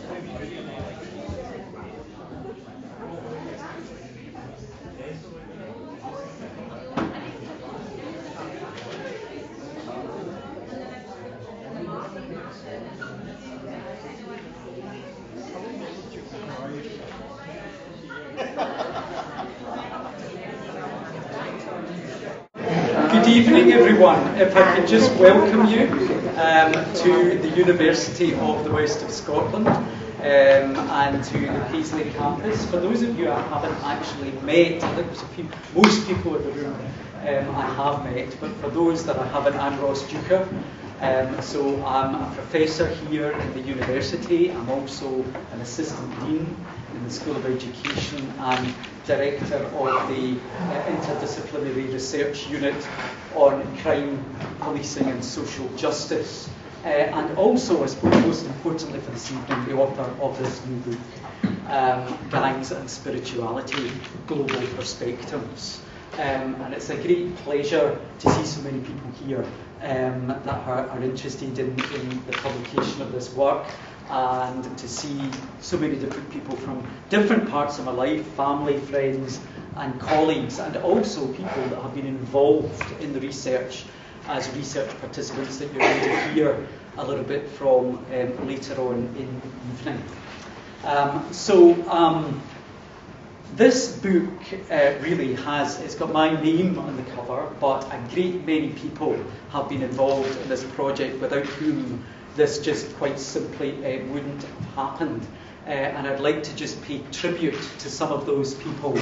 Good evening, everyone. If I could just welcome you to the University of the West of Scotland and to the Paisley campus. For those of you I haven't actually met, I think there's most people in the room I have met, but for those that I haven't, I'm Ross Deuchar. So I'm a professor here in the university. I'm also an assistant dean in the School of Education and director of the interdisciplinary research unit on crime, policing and social justice. And also, I suppose most importantly for this evening, the author of this new book, Gangs and Spirituality, Global Perspectives. And it's a great pleasure to see so many people here that are interested in the publication of this work, and to see so many different people from different parts of my life, family, friends and colleagues, and also people that have been involved in the research as research participants that you're going to hear a little bit from later on in the evening. This book really it's got my name on the cover, but a great many people have been involved in this project without whom this just quite simply wouldn't have happened. And I'd like to just pay tribute to some of those people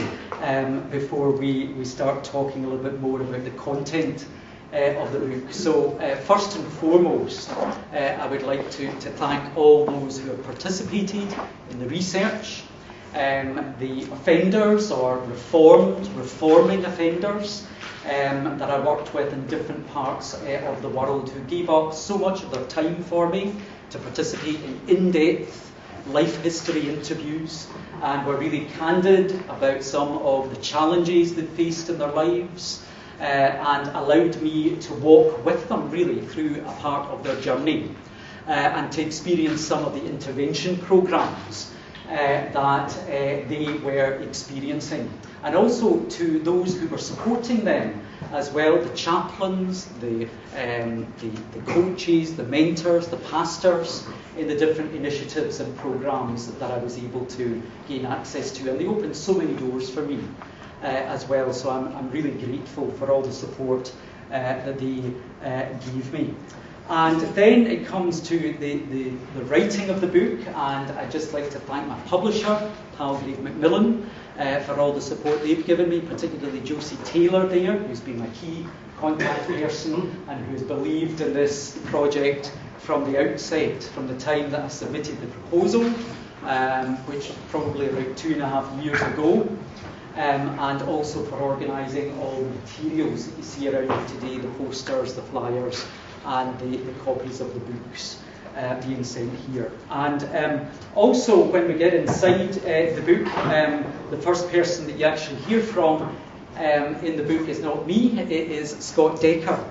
before we start talking a little bit more about the content of the book. So first and foremost, I would like to thank all those who have participated in the research, the offenders or reforming offenders that I worked with in different parts of the world, who gave up so much of their time for me to participate in in-depth life history interviews and were really candid about some of the challenges they faced in their lives, and allowed me to walk with them really through a part of their journey and to experience some of the intervention programs that they were experiencing, and also to those who were supporting them as well, the chaplains, the coaches, the mentors, the pastors in the different initiatives and programs that I was able to gain access to, and they opened so many doors for me as well, so I'm really grateful for all the support that they gave me. And then it comes to the writing of the book, and I'd just like to thank my publisher, Palgrave Macmillan, for all the support they've given me, particularly Josie Taylor there, who's been my key contact person and who's believed in this project from the outset, from the time that I submitted the proposal, which was probably about 2.5 years ago, and also for organising all the materials that you see around you today, the posters, the flyers, and the copies of the books being sent here. And also, when we get inside the book, the first person that you actually hear from in the book is not me, it is Scott Deuchar.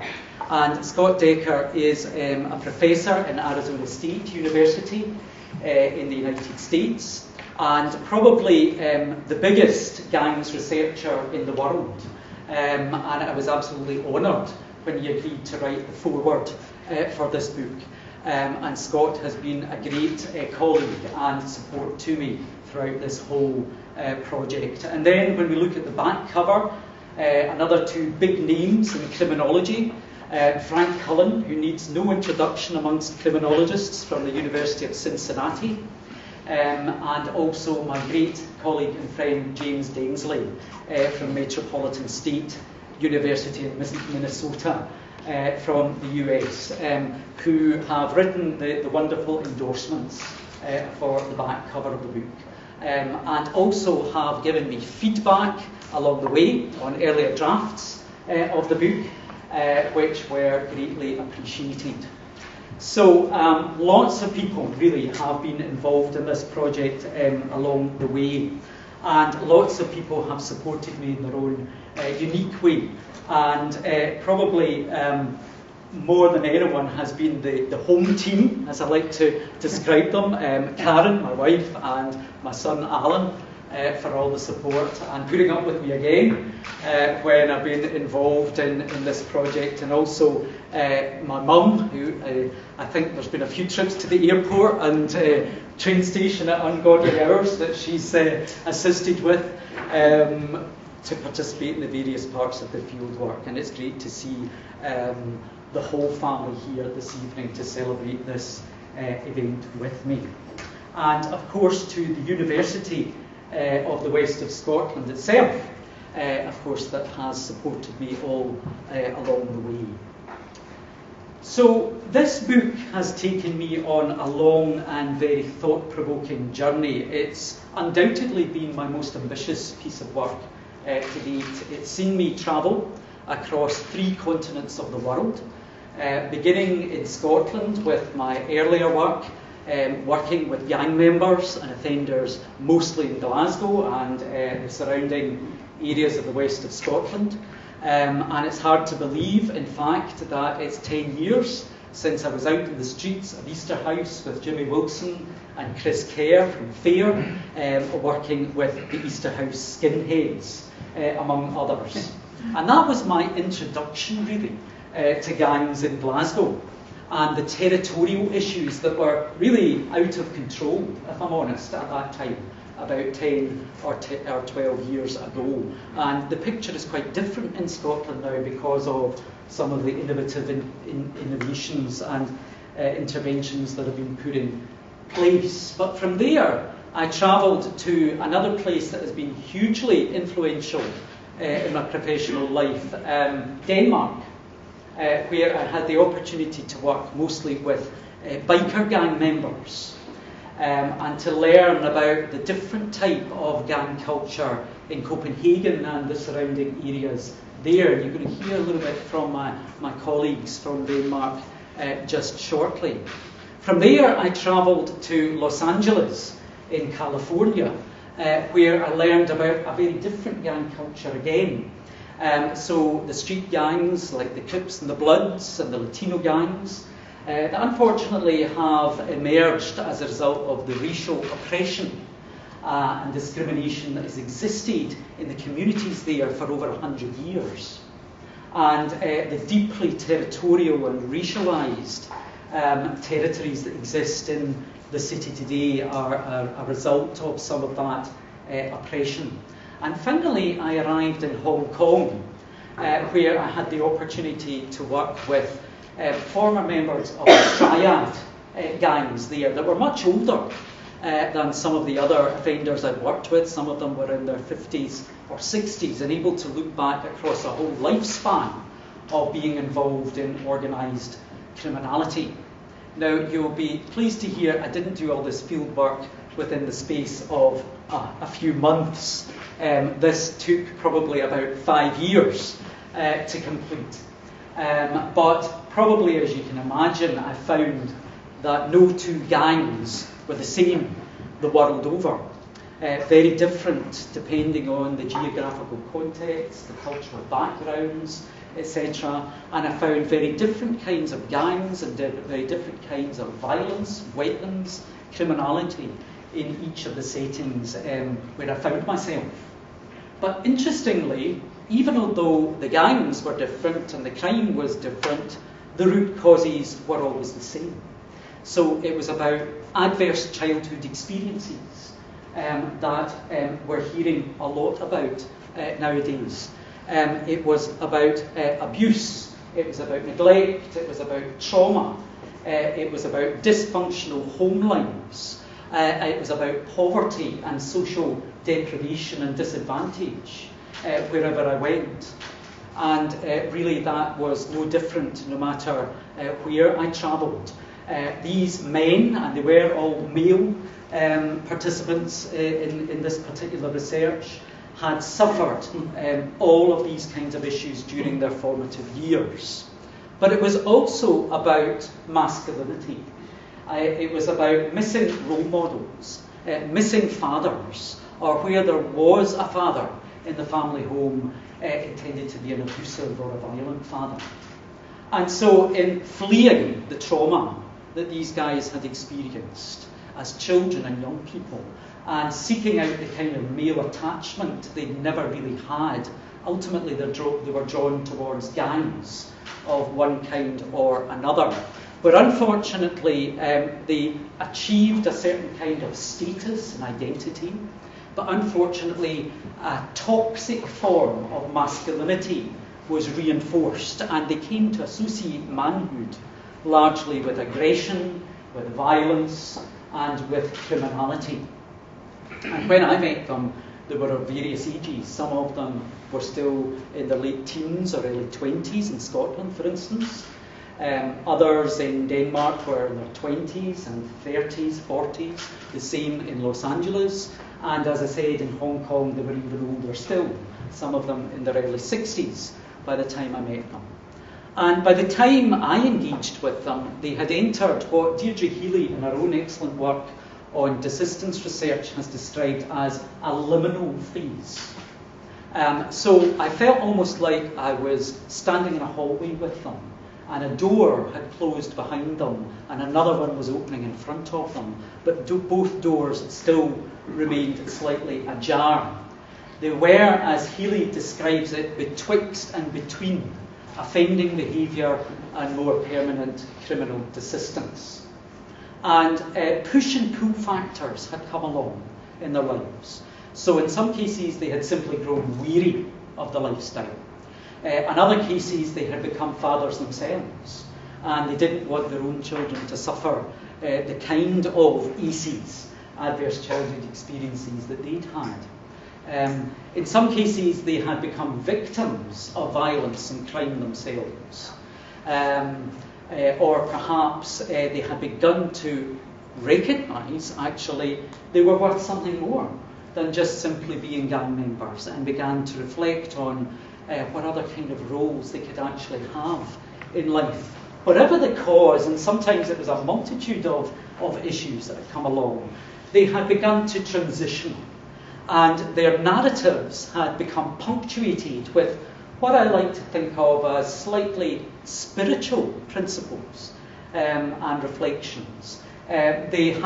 And Scott Deuchar is a professor in Arizona State University in the United States, and probably the biggest gangs researcher in the world. And I was absolutely honoured when he agreed to write the foreword for this book. And Scott has been a great colleague and support to me throughout this whole project. And then when we look at the back cover, another two big names in criminology, Frank Cullen, who needs no introduction amongst criminologists, from the University of Cincinnati, and also my great colleague and friend James Densley from Metropolitan State University in Minnesota from the US, who have written the wonderful endorsements for the back cover of the book, and also have given me feedback along the way on earlier drafts of the book, which were greatly appreciated. So lots of people really have been involved in this project along the way, and lots of people have supported me in their own unique way. And probably more than anyone has been the home team, as I like to describe them, Karen, my wife, and my son Alan, for all the support and putting up with me again when I've been involved in this project, and also my mum, who I think there's been a few trips to the airport and train station at ungodly hours that she's assisted with to participate in the various parts of the field work. And it's great to see the whole family here this evening to celebrate this event with me. And of course to the University of the West of Scotland itself, of course, that has supported me all along the way. So this book has taken me on a long and very thought-provoking journey. It's undoubtedly been my most ambitious piece of work to date. It's seen me travel across 3 continents of the world, beginning in Scotland with my earlier work, working with gang members and offenders mostly in Glasgow and the surrounding areas of the west of Scotland. And it's hard to believe, in fact, that it's 10 years since I was out in the streets of Easterhouse with Jimmy Wilson and Chris Kerr from Fair, working with the Easterhouse skinheads, among others. And that was my introduction, really, to gangs in Glasgow and the territorial issues that were really out of control, if I'm honest, at that time, about 10 or 12 years ago. And the picture is quite different in Scotland now because of some of the innovative innovations and interventions that have been put in place. But from there, I travelled to another place that has been hugely influential in my professional life, Denmark, where I had the opportunity to work mostly with biker gang members and to learn about the different type of gang culture in Copenhagen and the surrounding areas there. You're going to hear a little bit from my colleagues from Denmark just shortly. From there, I travelled to Los Angeles in California, where I learned about a very different gang culture again. So the street gangs like the Crips and the Bloods and the Latino gangs that unfortunately have emerged as a result of the racial oppression and discrimination that has existed in the communities there for over 100 years. And the deeply territorial and racialised territories that exist in the city today are a result of some of that oppression. And finally, I arrived in Hong Kong, where I had the opportunity to work with former members of the Triad gangs there that were much older than some of the other offenders I'd worked with. Some of them were in their 50s or 60s and able to look back across a whole lifespan of being involved in organised criminality. Now, you'll be pleased to hear I didn't do all this field work within the space of a few months. This took probably about 5 years to complete. But probably, as you can imagine, I found that no 2 gangs were the same the world over. Very different depending on the geographical context, the cultural backgrounds, etc. And I found very different kinds of gangs and very different kinds of violence, weapons, criminality in each of the settings where I found myself. But interestingly, even although the gangs were different and the crime was different, the root causes were always the same. So it was about adverse childhood experiences that we're hearing a lot about nowadays. It was about abuse, it was about neglect, it was about trauma, it was about dysfunctional home lives, it was about poverty and social deprivation and disadvantage wherever I went. And really that was no different no matter where I travelled. These men, and they were all male participants in this particular research, had suffered all of these kinds of issues during their formative years. But it was also about masculinity. It was about missing role models, missing fathers, or where there was a father in the family home, it tended to be an abusive or a violent father. And so in fleeing the trauma that these guys had experienced as children and young people, and seeking out the kind of male attachment they'd never really had, ultimately they were drawn towards gangs of one kind or another. But unfortunately, they achieved a certain kind of status and identity, but unfortunately, a toxic form of masculinity was reinforced, and they came to associate manhood largely with aggression, with violence, and with criminality. And when I met them, they were of various ages. Some of them were still in their late teens or early 20s in Scotland, for instance. Others in Denmark were in their 20s and 30s, 40s. The same in Los Angeles. And as I said, in Hong Kong, they were even older still. Some of them in their early 60s by the time I met them. And by the time I engaged with them, they had entered what Deirdre Healy, in her own excellent work on desistance research, has described as a liminal phase. So I felt almost like I was standing in a hallway with them, and a door had closed behind them, and another one was opening in front of them, but both doors still remained slightly ajar. They were, as Healy describes it, betwixt and between offending behaviour and more permanent criminal desistance. And push and pull factors had come along in their lives. So in some cases they had simply grown weary of the lifestyle. In other cases they had become fathers themselves, and they didn't want their own children to suffer the kind of ACEs, adverse childhood experiences, that they'd had. In some cases they had become victims of violence and crime themselves. Or perhaps they had begun to recognise, actually, they were worth something more than just simply being gang members, and began to reflect on what other kind of roles they could actually have in life. Whatever the cause, and sometimes it was a multitude of issues that had come along, they had begun to transition, and their narratives had become punctuated with what I like to think of as slightly spiritual principles and reflections. They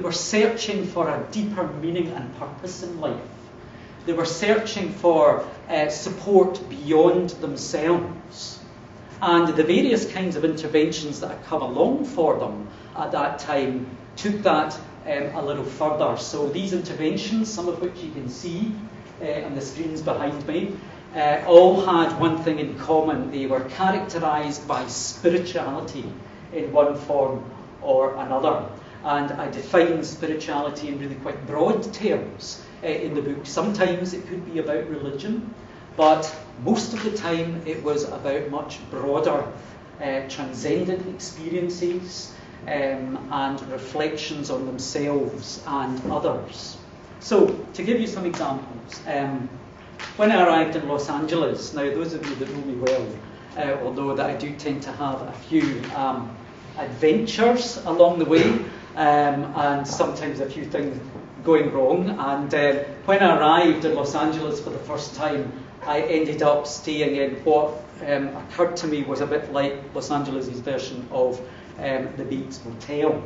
were searching for a deeper meaning and purpose in life. They were searching for support beyond themselves. And the various kinds of interventions that had come along for them at that time took that a little further. So these interventions, some of which you can see on the screens behind me, all had one thing in common. They were characterised by spirituality in one form or another. And I define spirituality in really quite broad terms in the book. Sometimes it could be about religion, but most of the time it was about much broader transcendent experiences and reflections on themselves and others. So, to give you some examples, when I arrived in Los Angeles, now those of you that know me well will know that I do tend to have a few adventures along the way, and sometimes a few things going wrong. And when I arrived in Los Angeles for the first time, I ended up staying in what occurred to me was a bit like Los Angeles' version of the Bates Motel.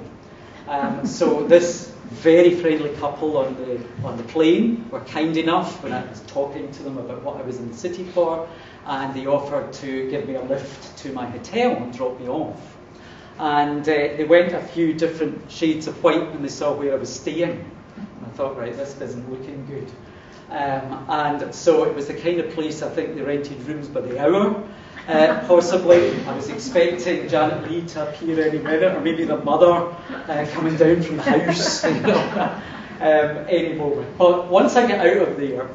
So this very friendly couple on the plane were kind enough when I was talking to them about what I was in the city for, and they offered to give me a lift to my hotel and drop me off. And they went a few different shades of white when they saw where I was staying. And I thought, right, this isn't looking good. And so it was the kind of place, I think they rented rooms by the hour, possibly. I was expecting Janet Leigh to appear any minute, or maybe the mother coming down from the house, any moment. But once I get out of there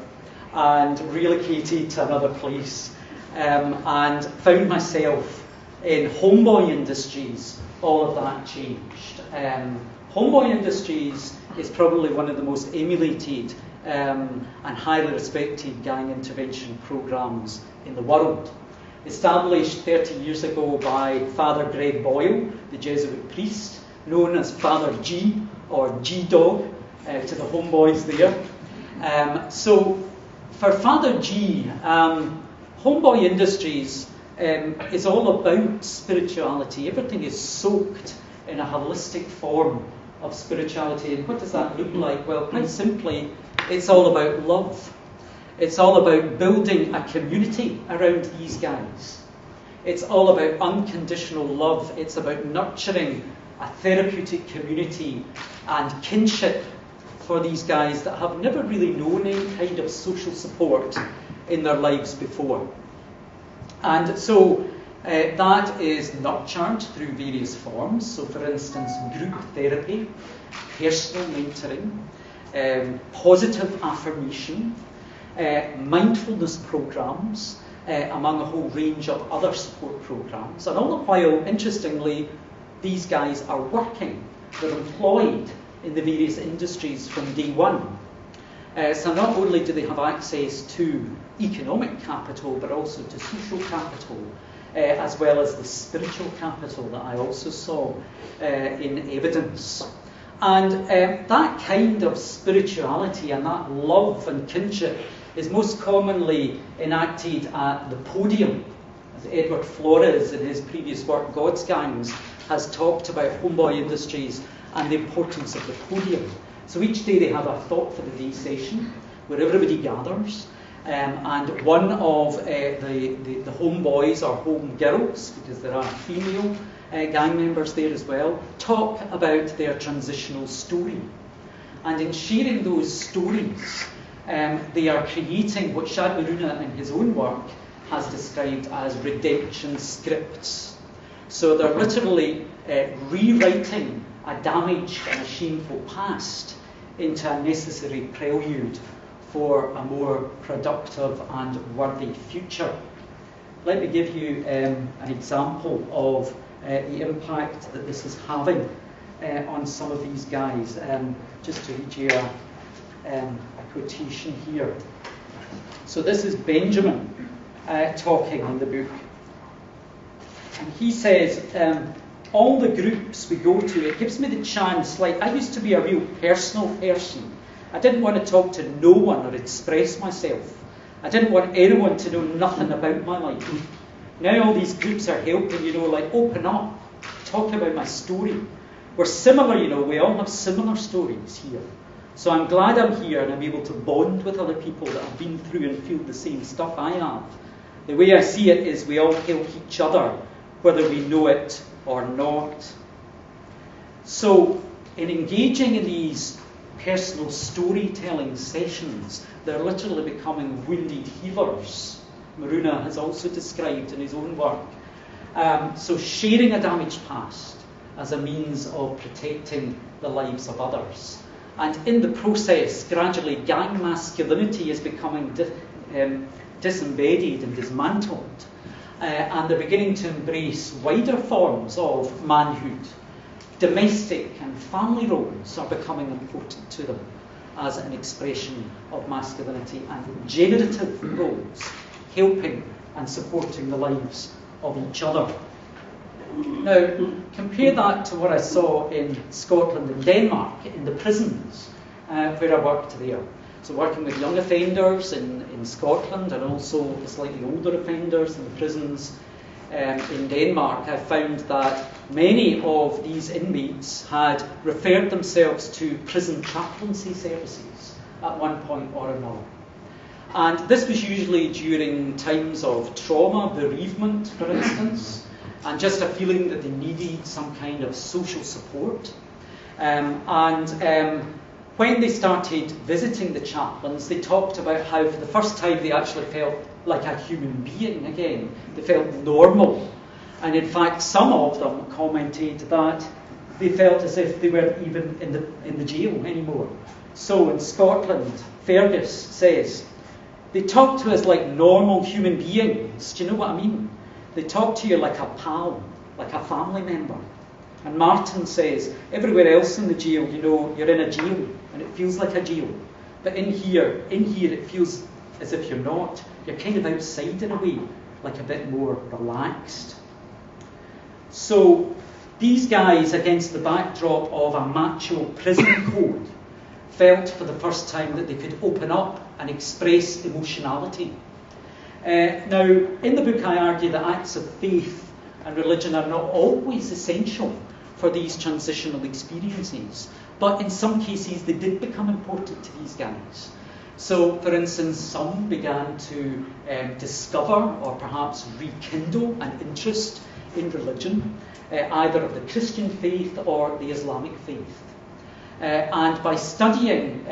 and relocated to another place and found myself in Homeboy Industries, all of that changed. Homeboy Industries is probably one of the most emulated and highly respected gang intervention programs in the world. Established 30 years ago by Father Greg Boyle, the Jesuit priest, known as Father G, or G-Dog, to the homeboys there. So for Father G, Homeboy Industries is all about spirituality. Everything is soaked in a holistic form of spirituality. And what does that look like? Well, quite simply, it's all about love. It's all about building a community around these guys. It's all about unconditional love. It's about nurturing a therapeutic community and kinship for these guys that have never really known any kind of social support in their lives before. And so that is nurtured through various forms. So for instance, group therapy, personal mentoring, positive affirmation, mindfulness programs, among a whole range of other support programs. And all the while, interestingly, these guys are working. They're employed in the various industries from day one. So not only do they have access to economic capital, but also to social capital, as well as the spiritual capital that I also saw in evidence. And that kind of spirituality and that love and kinship is most commonly enacted at the podium. As Edward Flores, in his previous work, God's Gangs, has talked about Homeboy Industries and the importance of the podium. So each day they have a thought for the day session where everybody gathers, and one of the homeboys or homegirls, because there are female gang members there as well, talk about their transitional story. And in sharing those stories, they are creating what Shad Maruna in his own work has described as redemption scripts. So they're literally rewriting a damaged and a shameful past into a necessary prelude for a more productive and worthy future. Let me give you an example of the impact that this is having on some of these guys. Just to read you a quotation here. So this is Benjamin talking in the book. And he says, all the groups we go to, it gives me the chance, like I used to be a real personal person. I didn't want to talk to no one or express myself. I didn't want anyone to know nothing about my life. Now all these groups are helping, like open up, talk about my story. We're similar, we all have similar stories here. So I'm glad I'm here and I'm able to bond with other people that have been through and feel the same stuff I have. The way I see it is we all help each other, whether we know it or not. So in engaging in these personal storytelling sessions, they're literally becoming wounded healers. Maruna has also described in his own work. So sharing a damaged past as a means of protecting the lives of others. And in the process, gradually gang masculinity is becoming disembedded and dismantled. And they're beginning to embrace wider forms of manhood. Domestic and family roles are becoming important to them as an expression of masculinity, and generative roles helping and supporting the lives of each other. Now, compare that to what I saw in Scotland and Denmark in the prisons where I worked there. So working with young offenders in Scotland and also the slightly older offenders in the prisons in Denmark, I found that many of these inmates had referred themselves to prison chaplaincy services at one point or another. And this was usually during times of trauma, bereavement, for instance, and just a feeling that they needed some kind of social support. When they started visiting the chaplains, they talked about how for the first time they actually felt like a human being again. They felt normal. And in fact, some of them commented that they felt as if they weren't even in the jail anymore. So in Scotland, Fergus says, they talk to us like normal human beings. Do you know what I mean? They talk to you like a pal, like a family member. And Martin says, everywhere else in the jail, you're in a jail, and it feels like a jail. But in here, it feels as if you're not. You're kind of outside in a way, like a bit more relaxed. So these guys, against the backdrop of a macho prison code, felt for the first time that they could open up and express emotionality. Now, in the book I argue that acts of faith and religion are not always essential for these transitional experiences, but in some cases they did become important to these guys. So, for instance, some began to discover or perhaps rekindle an interest in religion, either of the Christian faith or the Islamic faith. And by studying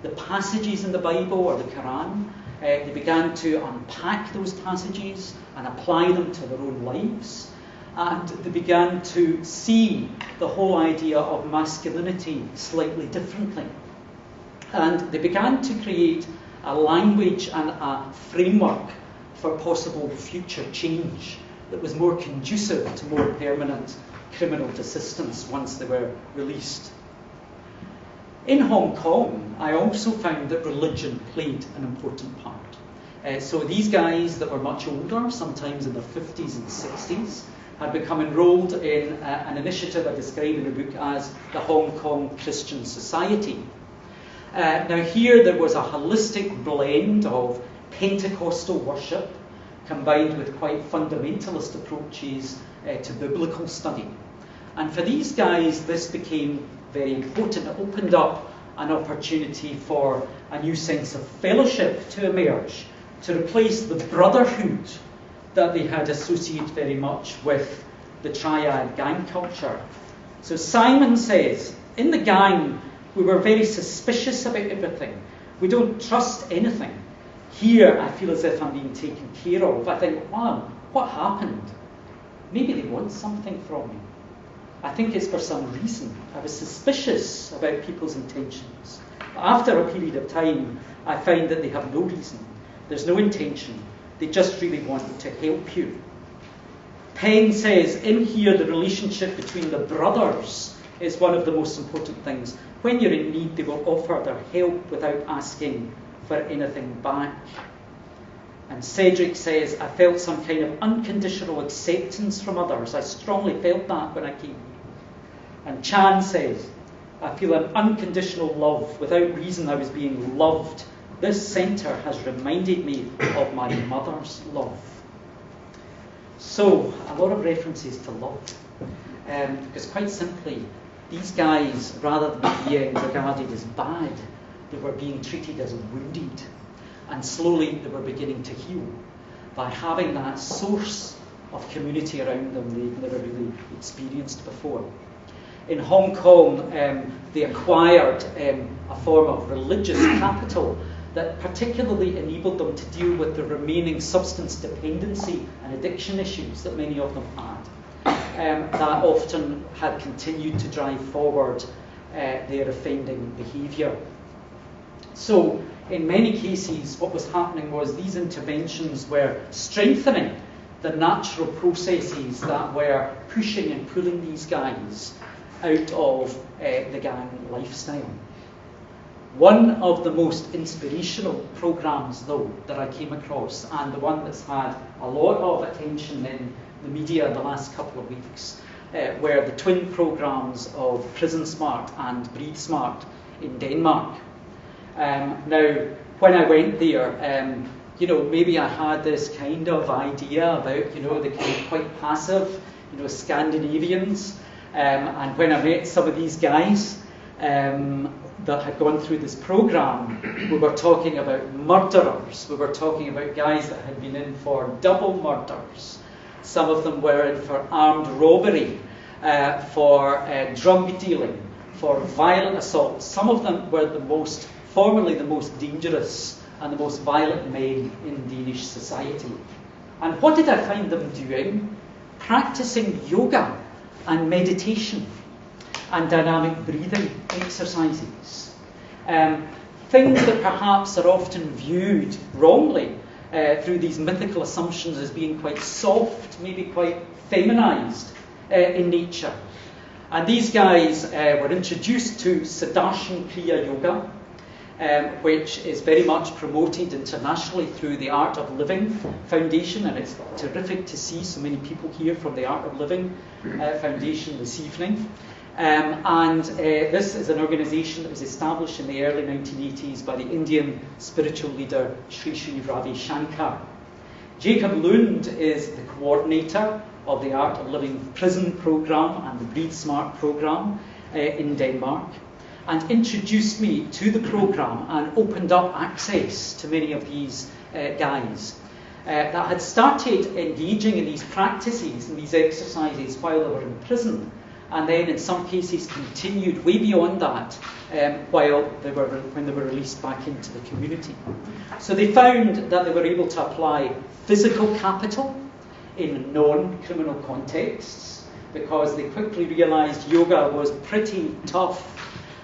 the passages in the Bible or the Quran, they began to unpack those passages and apply them to their own lives. And they began to see the whole idea of masculinity slightly differently. And they began to create a language and a framework for possible future change that was more conducive to more permanent criminal desistance once they were released. In Hong Kong, I also found that religion played an important part. So these guys that were much older, sometimes in their 50s and 60s, had become enrolled in an initiative I describe in the book as the Hong Kong Christian Society. Now here there was a holistic blend of Pentecostal worship combined with quite fundamentalist approaches to biblical study. And for these guys this became very important. It opened up an opportunity for a new sense of fellowship to emerge, to replace the brotherhood that they had associated very much with the triad gang culture. So Simon says, in the gang, we were very suspicious about everything. We don't trust anything. Here, I feel as if I'm being taken care of. I think, wow, what happened? Maybe they want something from me. I think it's for some reason. I was suspicious about people's intentions. But after a period of time, I find that they have no reason. There's no intention. They just really want to help you. Penn says, in here, the relationship between the brothers is one of the most important things. When you're in need, they will offer their help without asking for anything back. And Cedric says, I felt some kind of unconditional acceptance from others. I strongly felt that when I came. And Chan says, I feel an unconditional love. Without reason, I was being loved. This centre has reminded me of my mother's love. So, a lot of references to love. Because quite simply, these guys, rather than being regarded as bad, they were being treated as wounded. And slowly they were beginning to heal by having that source of community around them they'd never really experienced before. In Hong Kong, they acquired a form of religious capital that particularly enabled them to deal with the remaining substance dependency and addiction issues that many of them had. That often had continued to drive forward their offending behaviour. So, in many cases, what was happening was these interventions were strengthening the natural processes that were pushing and pulling these guys out of the gang lifestyle. One of the most inspirational programmes, though, that I came across, and the one that's had a lot of attention in the media in the last couple of weeks, were the twin programmes of Prison Smart and Breed Smart in Denmark. Now, when I went there, maybe I had this kind of idea about, the kind of quite passive, Scandinavians. And when I met some of these guys that had gone through this programme, we were talking about murderers. We were talking about guys that had been in for double murders. Some of them were in for armed robbery, for drug dealing, for violent assault. Some of them were formerly the most dangerous and the most violent men in Danish society. And what did I find them doing? Practicing yoga and meditation and dynamic breathing exercises. Things that perhaps are often viewed wrongly through these mythical assumptions as being quite soft, maybe quite feminised in nature. And these guys were introduced to Sudarshan Kriya Yoga, which is very much promoted internationally through the Art of Living Foundation, and it's terrific to see so many people here from the Art of Living Foundation this evening. And this is an organisation that was established in the early 1980s by the Indian spiritual leader Sri Sri Ravi Shankar. Jacob Lund is the coordinator of the Art of Living Prison programme and the Breathe Smart programme in Denmark, and introduced me to the programme and opened up access to many of these guys that had started engaging in these practices and these exercises while they were in prison, and then in some cases continued way beyond that when they were released back into the community. So they found that they were able to apply physical capital in non-criminal contexts, because they quickly realised yoga was pretty tough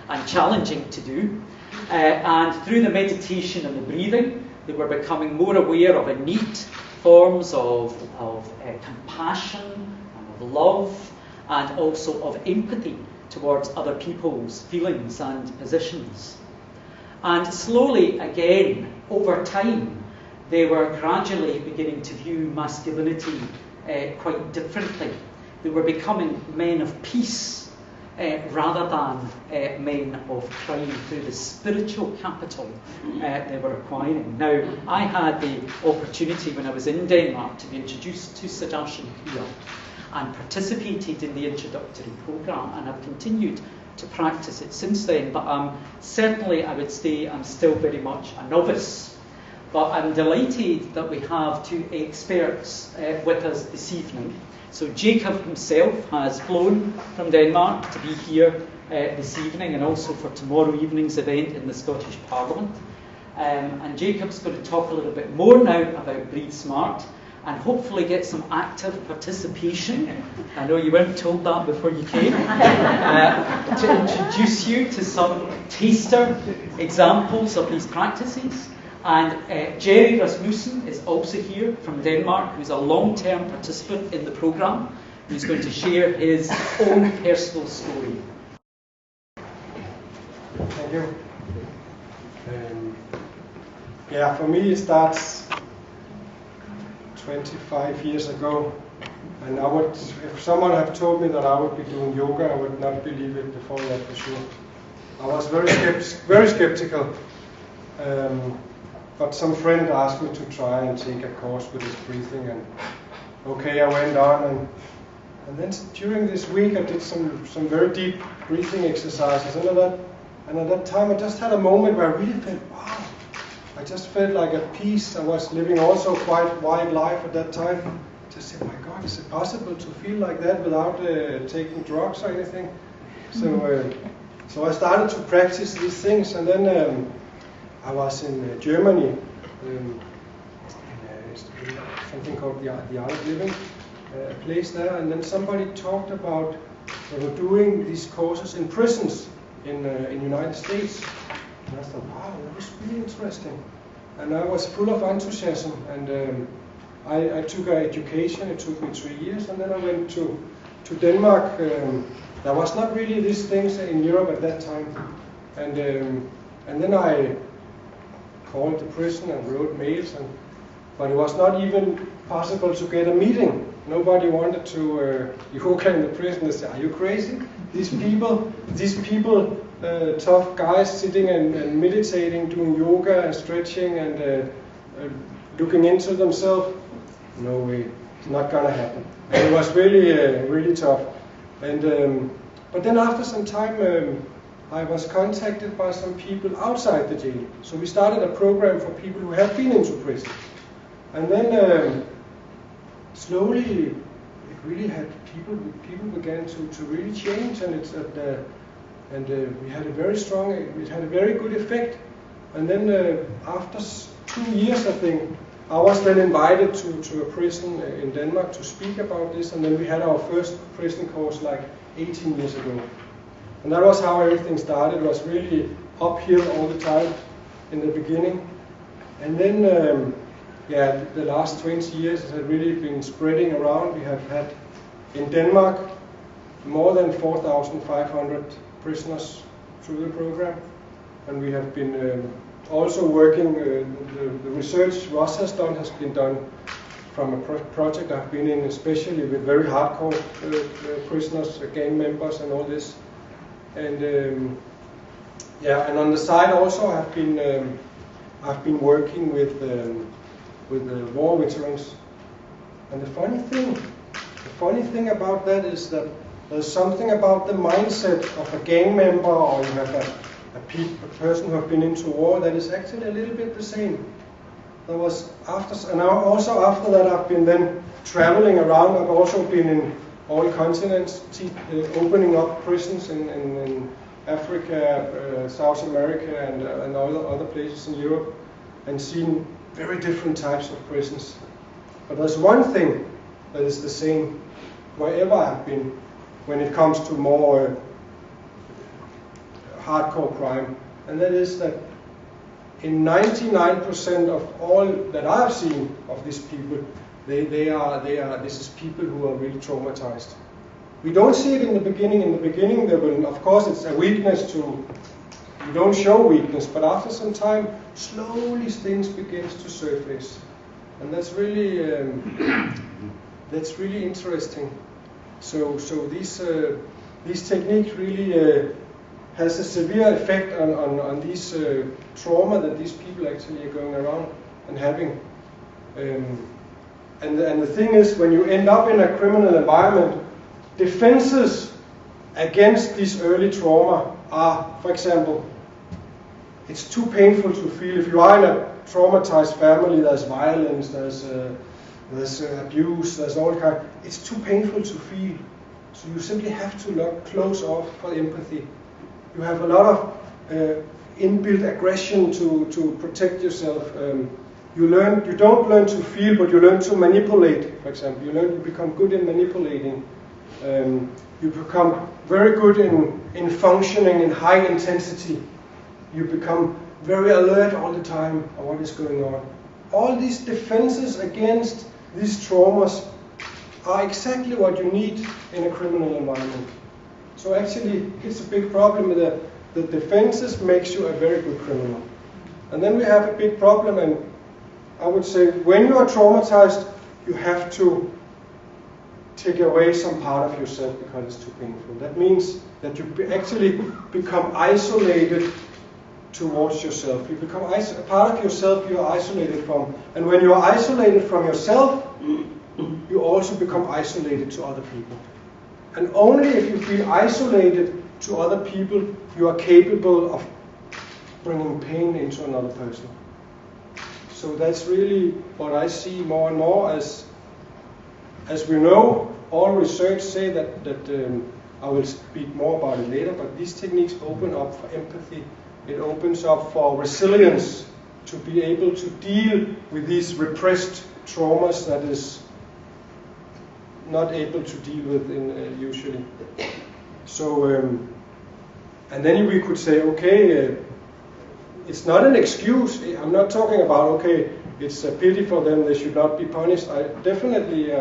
and challenging to do. And through the meditation and the breathing, they were becoming more aware of innate forms of compassion and of love, and also of empathy towards other people's feelings and positions. And slowly, again, over time, they were gradually beginning to view masculinity quite differently. They were becoming men of peace rather than men of crime through the spiritual capital they were acquiring. Now, I had the opportunity when I was in Denmark to be introduced to Sudarshan Kriya and participated in the introductory programme, and I've continued to practice it since then, but certainly I would say I'm still very much a novice. But I'm delighted that we have two experts with us this evening. So Jacob himself has flown from Denmark to be here this evening, and also for tomorrow evening's event in the Scottish Parliament. And Jacob's going to talk a little bit more now about Breathe Smart, and hopefully get some active participation. I know you weren't told that before you came. To introduce you to some taster examples of these practices. And Jerry Rasmussen is also here from Denmark, who's a long-term participant in the programme, who's going to share his own personal story. Thank you. Yeah, for me it starts 25 years ago, and if someone had told me that I would be doing yoga, I would not believe it before that, for sure. I was very skeptical. But some friend asked me to try and take a course with this breathing, and okay, I went on, and then during this week I did some very deep breathing exercises, and at that time I just had a moment where I really felt, wow, I just felt like at peace. I was living also quite wild life at that time. Just said, my God, is it possible to feel like that without taking drugs or anything? So I started to practice these things, and then I was in Germany, in something called the Art of Living, a place there, and then somebody talked about they were doing these courses in prisons in the United States. And I thought, wow, that was really interesting. And I was full of enthusiasm, and I took an education. It took me 3 years, and then I went to Denmark. There was not really these things in Europe at that time, and then I called the prison and wrote mails, but it was not even possible to get a meeting. Nobody wanted to yoga in the prison. They said, are you crazy? These people, tough guys sitting and meditating, doing yoga and stretching and looking into themselves. No way, it's not gonna happen. And it was really tough. And but then after some time, I was contacted by some people outside the jail. So we started a program for people who have been into prison. And then slowly it really had people began to really change, and we had a very good effect. And then after 2 years, I think, I was then invited to a prison in Denmark to speak about this, and then we had our first prison course like 18 years ago. And that was how everything started. It was really uphill all the time in the beginning. And then, the last 20 years it has really been spreading around. We have had in Denmark more than 4,500 prisoners through the program. And we have been also working, the research Ross has been done from a project I've been in, especially with very hardcore prisoners, gang members and all this. And and on the side also I've been working with with war veterans. And the funny thing about that is that there's something about the mindset of a gang member, or you have a person who have been into war, that is actually a little bit the same. There was and also after that I've been then traveling around. I've also been in all continents, opening up prisons in Africa, South America, and other places in Europe, and seen very different types of prisons. But there's one thing that is the same wherever I've been when it comes to more hardcore crime, and that is that in 99% of all that I've seen of these people, this is people who are really traumatized. We don't see it in the beginning. In the beginning, they will, of course, it's a weakness to, you don't show weakness, but after some time, slowly things begins to surface, and that's really interesting. So these techniques really has a severe effect on these trauma that these people actually are going around and having. And the thing is, when you end up in a criminal environment, defenses against this early trauma are, for example, it's too painful to feel. If you are in a traumatized family, there's violence, there's abuse, there's all kind. It's too painful to feel. So you simply have to close off for empathy. You have a lot of inbuilt aggression to protect yourself. You don't learn to feel, but you learn to manipulate. For example, you become good in manipulating. You become very good in functioning in high intensity. You become very alert all the time on what is going on. All these defenses against these traumas are exactly what you need in a criminal environment. So actually, it's a big problem that the defenses makes you a very good criminal. And then we have a big problem, and I would say when you are traumatized, you have to take away some part of yourself because it's too painful. That means that you actually become isolated towards yourself. You become a part of yourself you are isolated from. And when you are isolated from yourself, you also become isolated to other people. And only if you feel isolated to other people, you are capable of bringing pain into another person. So that's really what I see more and more. As we know, all research say that I will speak more about it later, but these techniques open up for empathy. It opens up for resilience, to be able to deal with these repressed traumas that is not able to deal with usually. So, and then we could say, okay, it's not an excuse. I'm not talking about, okay, it's a pity for them, they should not be punished. I definitely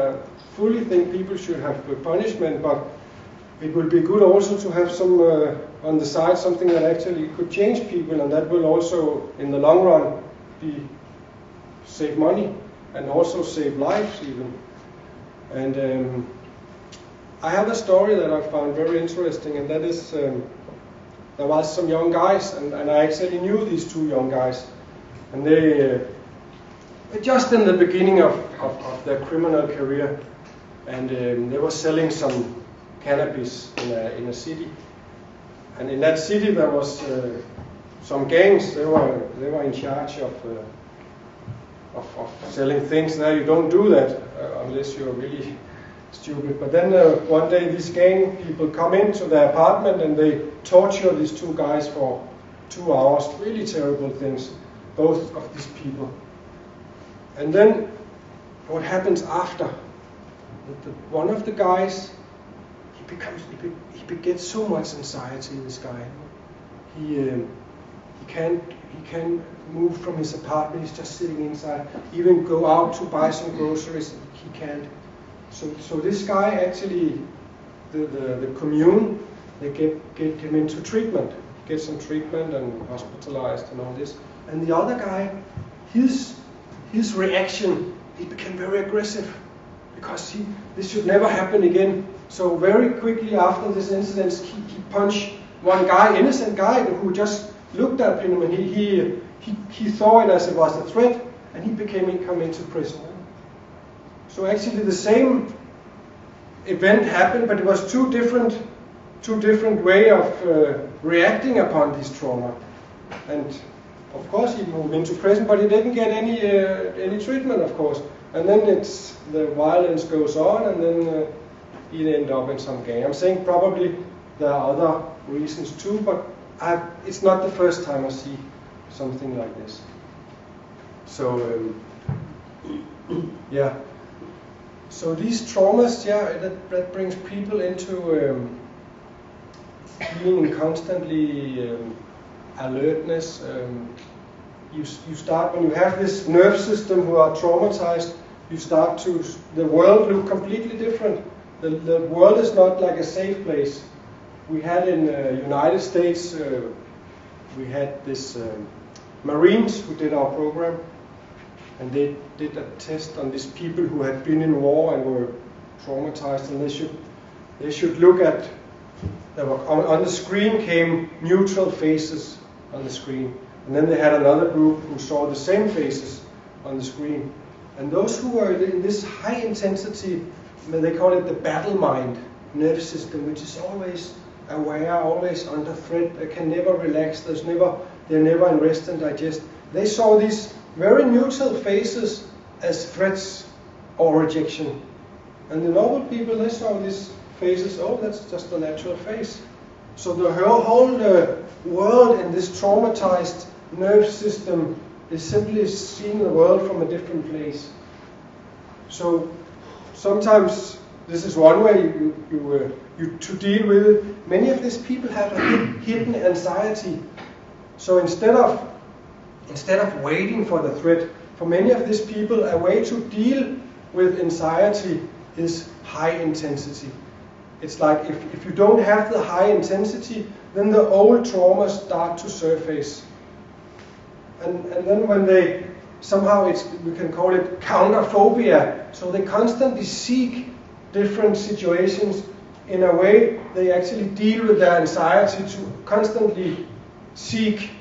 fully think people should have punishment, but it will be good also to have some on the side, something that actually could change people, and that will also, in the long run, save money and also save lives even. And I have a story that I found very interesting, and that is there was some young guys, and I actually knew these two young guys, and they just in the beginning of their criminal career, and they were selling some cannabis in a city, and in that city there was some gangs. They were in charge of selling things. Now you don't do that unless you're really stupid. But then one day these gang people come into their apartment and they torture these two guys for 2 hours. Really terrible things, both of these people. And then what happens after? One of the guys, he gets so much anxiety. This guy, he can't move from his apartment. He's just sitting inside. Even go out to buy some groceries, he can't. So this guy actually, the commune, they get him into treatment, get some treatment and hospitalized and all this. And the other guy, his reaction, he became very aggressive because this should never happen again. So very quickly after this incident, he punched one guy, innocent guy, who just looked at him, and he saw it as it was a threat, and he come into prison. So actually the same event happened, but it was two different way of reacting upon this trauma. And of course he moved into prison, but he didn't get any treatment, of course. And then the violence goes on, and then he ended up in some gang. I'm saying probably there are other reasons too, but it's not the first time I see something like this. So yeah. So these traumas, that brings people into being in constantly alertness. You start, when you have this nerve system who are traumatized, you start to, the world look completely different. The world is not like a safe place. We had in the United States, we had this Marines who did our program, and they did a test on these people who had been in war and were traumatized, and they should look at, on the screen came neutral faces on the screen, and then they had another group who saw the same faces on the screen. And those who were in this high intensity, they call it the battle mind nerve system, which is always aware, always under threat, they can never relax, they're never in rest and digest. They saw these very neutral faces as threats or rejection. And the normal people, they saw these faces, oh, that's just a natural face. So the whole world in this traumatized nerve system is simply seeing the world from a different place. So sometimes this is one way you to deal with it. Many of these people have a hidden anxiety. So instead of waiting for the threat, for many of these people, a way to deal with anxiety is high intensity. It's like if you don't have the high intensity, then the old traumas start to surface. And then when they, somehow we can call it counterphobia, so they constantly seek different situations. In a way, they actually deal with their anxiety to constantly seek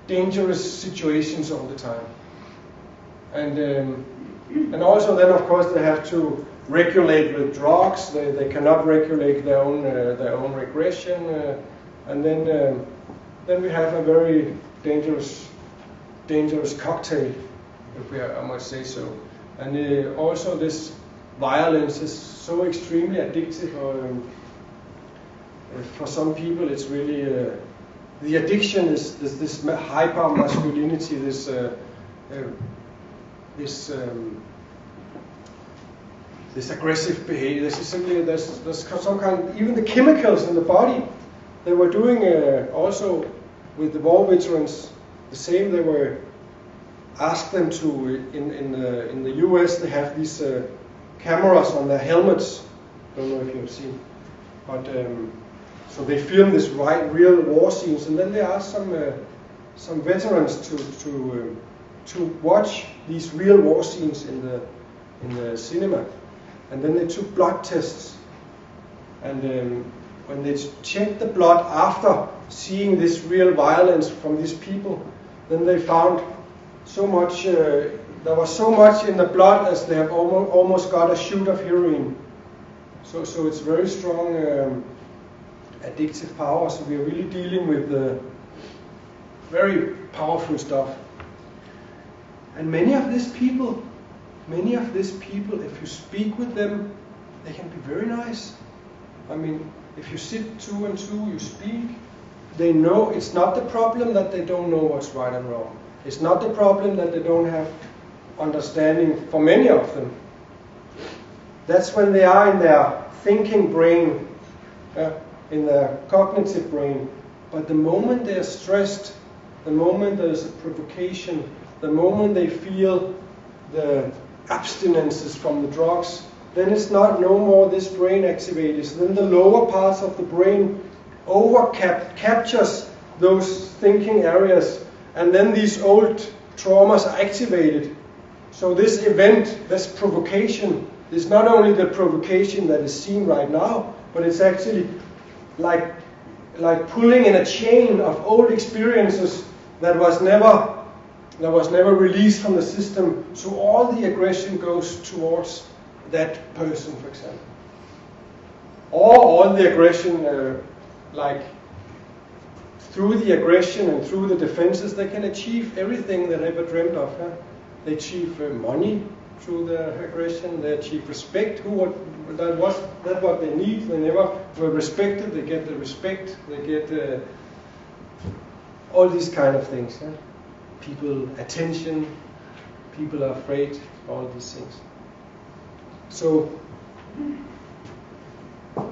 dangerous situations all the time. And also then, of course, they have to regulate with drugs. They cannot regulate their own regression, and then we have a very dangerous cocktail, if I must say so. And also this violence is so extremely addictive. For some people, it's really the addiction is this hyper masculinity, this aggressive behavior. This is simply there's some kind. Even the chemicals in the body. They were doing also with the war veterans the same. They were asked them to in the US they have these cameras on their helmets. Don't know if you have seen, but so they film this real war scenes, and then they asked some veterans to watch these real war scenes in the cinema, and then they took blood tests, and when they checked the blood after seeing this real violence from these people, then they found so much. There was so much in the blood as they have almost got a shoot of heroin. So it's very strong addictive power. So we are really dealing with very powerful stuff. And many of these people, if you speak with them, they can be very nice. I mean, if you sit 2 and 2, you speak, they know it's not the problem that they don't know what's right and wrong. It's not the problem that they don't have understanding for many of them. That's when they are in their thinking brain, in their cognitive brain. But the moment they are stressed, the moment there's a provocation, the moment they feel the abstinences from the drugs, then it's not no more this brain activities. Then the lower parts of the brain captures those thinking areas, and then these old traumas are activated. So this event, this provocation, is not only the provocation that is seen right now, but it's actually like pulling in a chain of old experiences that was never that was never released from the system, so all the aggression goes towards that person, for example. Or all the aggression, like through the aggression and through the defenses, they can achieve everything they ever dreamed of. Huh? They achieve money through the aggression, they achieve respect. That's what they need. They never were respected, they get the respect, they get all these kind of things. Huh? People, attention, people are afraid, all these things. So,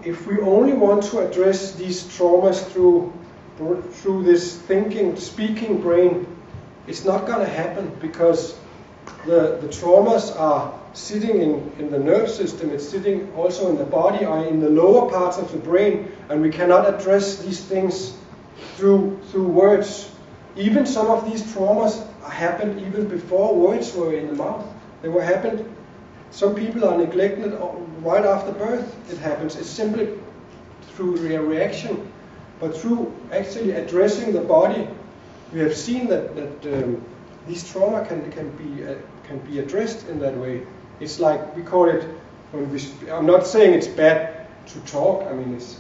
if we only want to address these traumas through this thinking, speaking brain, it's not going to happen, because the traumas are sitting in the nerve system, it's sitting also in the body or in the lower parts of the brain, and we cannot address these things through words. Even some of these traumas happened even before words were in the mouth. They were happened. Some people are neglected right after birth. It happens. It's simply through a reaction, but through actually addressing the body, we have seen that these trauma can be addressed in that way. It's like we call it. I'm not saying it's bad to talk. I mean, it's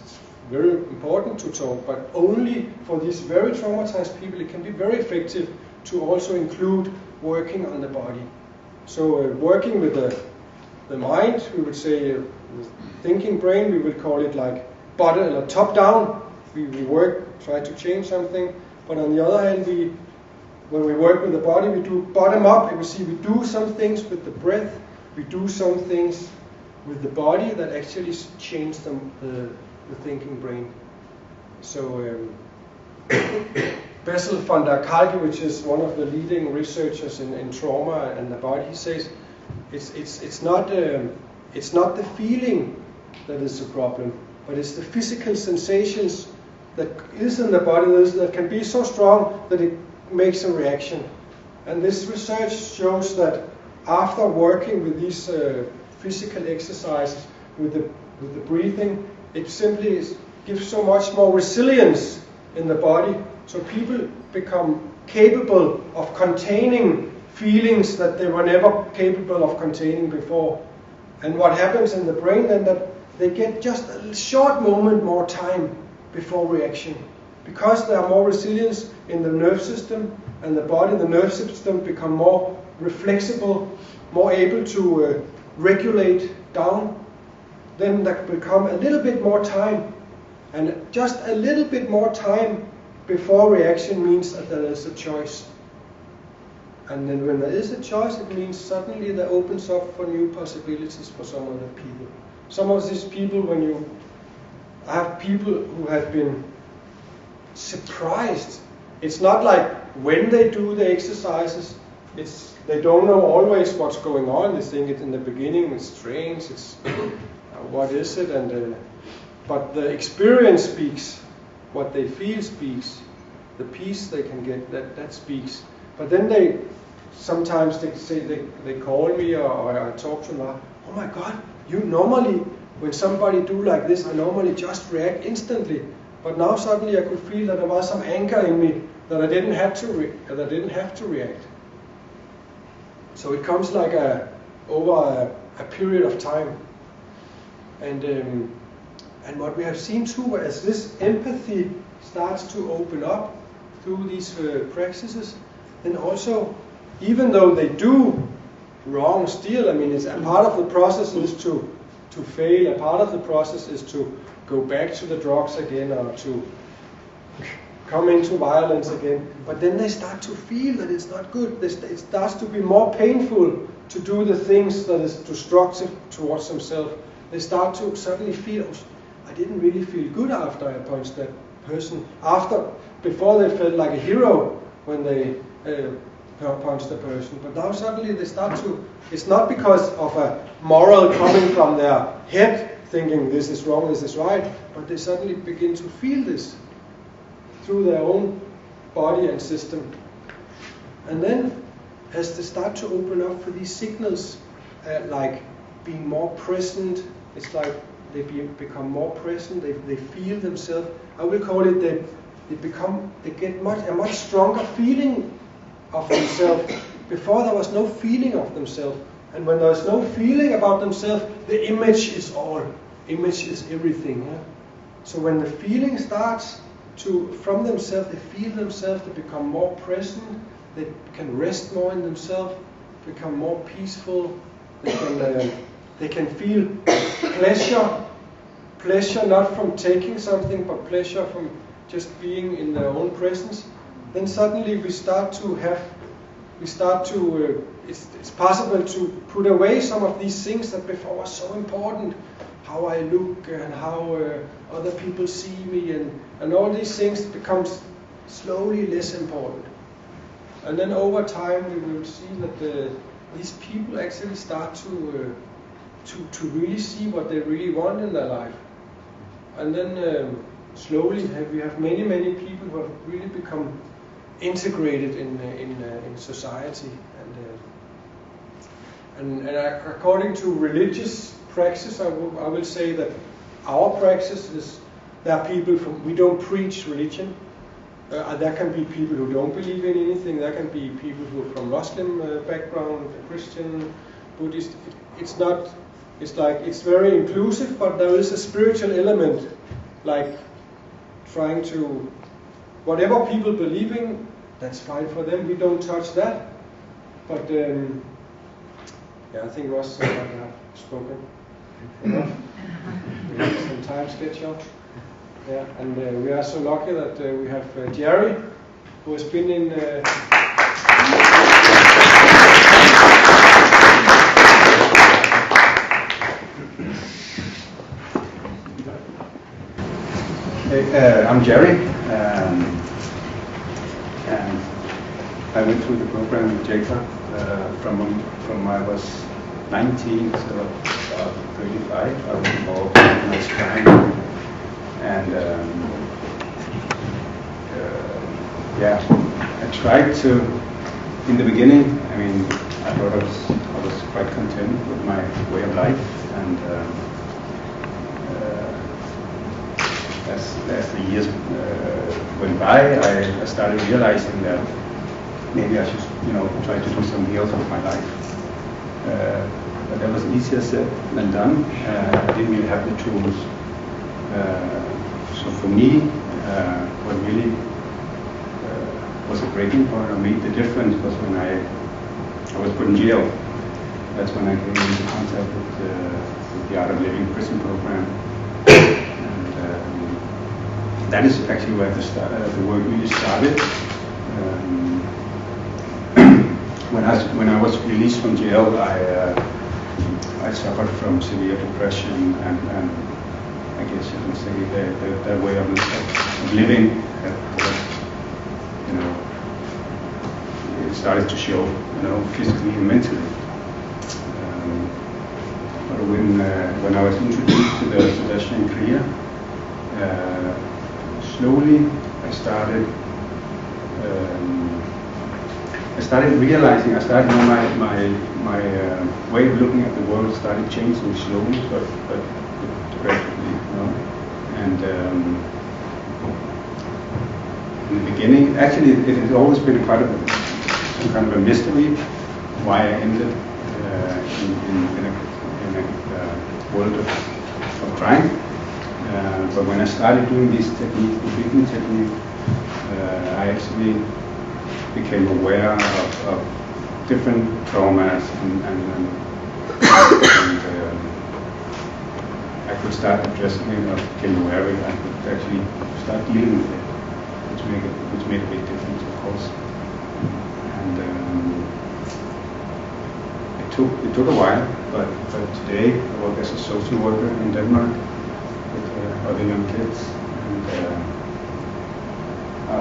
very important to talk, but only for these very traumatized people, it can be very effective to also include working on the body. So working with the mind, we would say thinking brain, we would call it like bottom or top down. We work, try to change something, but on the other hand, when we work with the body, we do bottom up. And we see we do some things with the breath, we do some things with the body that actually change the thinking brain. So Bessel von der Kalke, which is one of the leading researchers in trauma and the body, he says it's not the feeling that is the problem, but it's the physical sensations that is in the body that can be so strong that it makes a reaction. And this research shows that after working with these physical exercises, with the breathing, it simply gives so much more resilience in the body. So people become capable of containing feelings that they were never capable of containing before. And what happens in the brain then, that they get just a short moment more time before reaction. Because there are more resilience in the nerve system and the body, the nerve system become more reflexible, more able to regulate down. Then there become a little bit more time. And just a little bit more time before reaction means that there is a choice. And then when there is a choice, it means suddenly that opens up for new possibilities for some of the people. Some of these people, when you have people who have been surprised, it's not like when they do the exercises, they don't know always what's going on. They think it in the beginning, it's strange, it's what is it? But the experience speaks, what they feel speaks, the peace they can get, that speaks. But then sometimes they say, they call me or I talk to them, oh my God, you normally, when somebody do like this, I normally just react instantly. But now suddenly I could feel that there was some anger in me that I didn't have to react. So it comes like over a period of time. And what we have seen too, as this empathy starts to open up through these practices, then also, even though they do wrong still, I mean, it's a part of the process is to fail, a part of the process is to go back to the drugs again or to come into violence again. But then they start to feel that it's not good. It starts to be more painful to do the things that is destructive towards themselves. They start to suddenly feel, I didn't really feel good after I punched that person. Before they felt like a hero when they punched the person. But now suddenly they start to, it's not because of a moral coming from their head, thinking this is wrong, this is right, but they suddenly begin to feel this through their own body and system. And then as they start to open up for these signals, like being more present, it's like they become more present, they feel themselves, I will call it, they get a much stronger feeling of themselves. Before there was no feeling of themselves. And when there's no feeling about themselves, the image is all. Image is everything. Yeah? So when the feeling starts from themselves, they feel themselves, they become more present, they can rest more in themselves, become more peaceful, they can feel pleasure not from taking something, but pleasure from just being in their own presence. Then suddenly it's possible to put away some of these things that before were so important. How I look and how other people see me, and all these things becomes slowly less important. And then over time we will see that these people actually start to really see what they really want in their life. And then slowly we have many people who have really become integrated in society. And according to religious praxis, I will say that our praxis is, there are people we don't preach religion. There can be people who don't believe in anything. There can be people who are from Muslim background, Christian, Buddhist. It's very inclusive, but there is a spiritual element, like trying to, whatever people believe in, that's fine for them. We don't touch that. But I think Ross said I have spoken enough. We have some time schedule. Yeah, and we are so lucky that we have Jerry, who has been in. I'm Jerry, and I went through the program with Deuchar from I was 19 to 35. I was involved in organized crime, and I tried to. In the beginning, I mean, I thought I was quite content with my way of life, and as the years went by, I started realizing that maybe I should, try to do something else with my life. But that was easier said than done. I didn't really have the tools. So for me, what really was a breaking point, or made the difference, was when I was put in jail. That's when I came into contact with the Art of Living prison program. And that is actually where the work really started. When I was released from jail, I suffered from severe depression, and I guess you can say that way of living, it started to show, physically and mentally. But when I was introduced to the Sebastian Kriya, slowly I started realizing, my way of looking at the world started changing slowly, but gradually, And in the beginning, actually, it has always been some kind of a mystery why I ended in a world of crime. But when I started doing this technique, the breathing technique, I actually became aware of different traumas, and I could start addressing it, or became aware of it. I could actually start dealing with it, which made a big difference, of course. And it took a while, but today I work as a social worker in Denmark with other young kids, and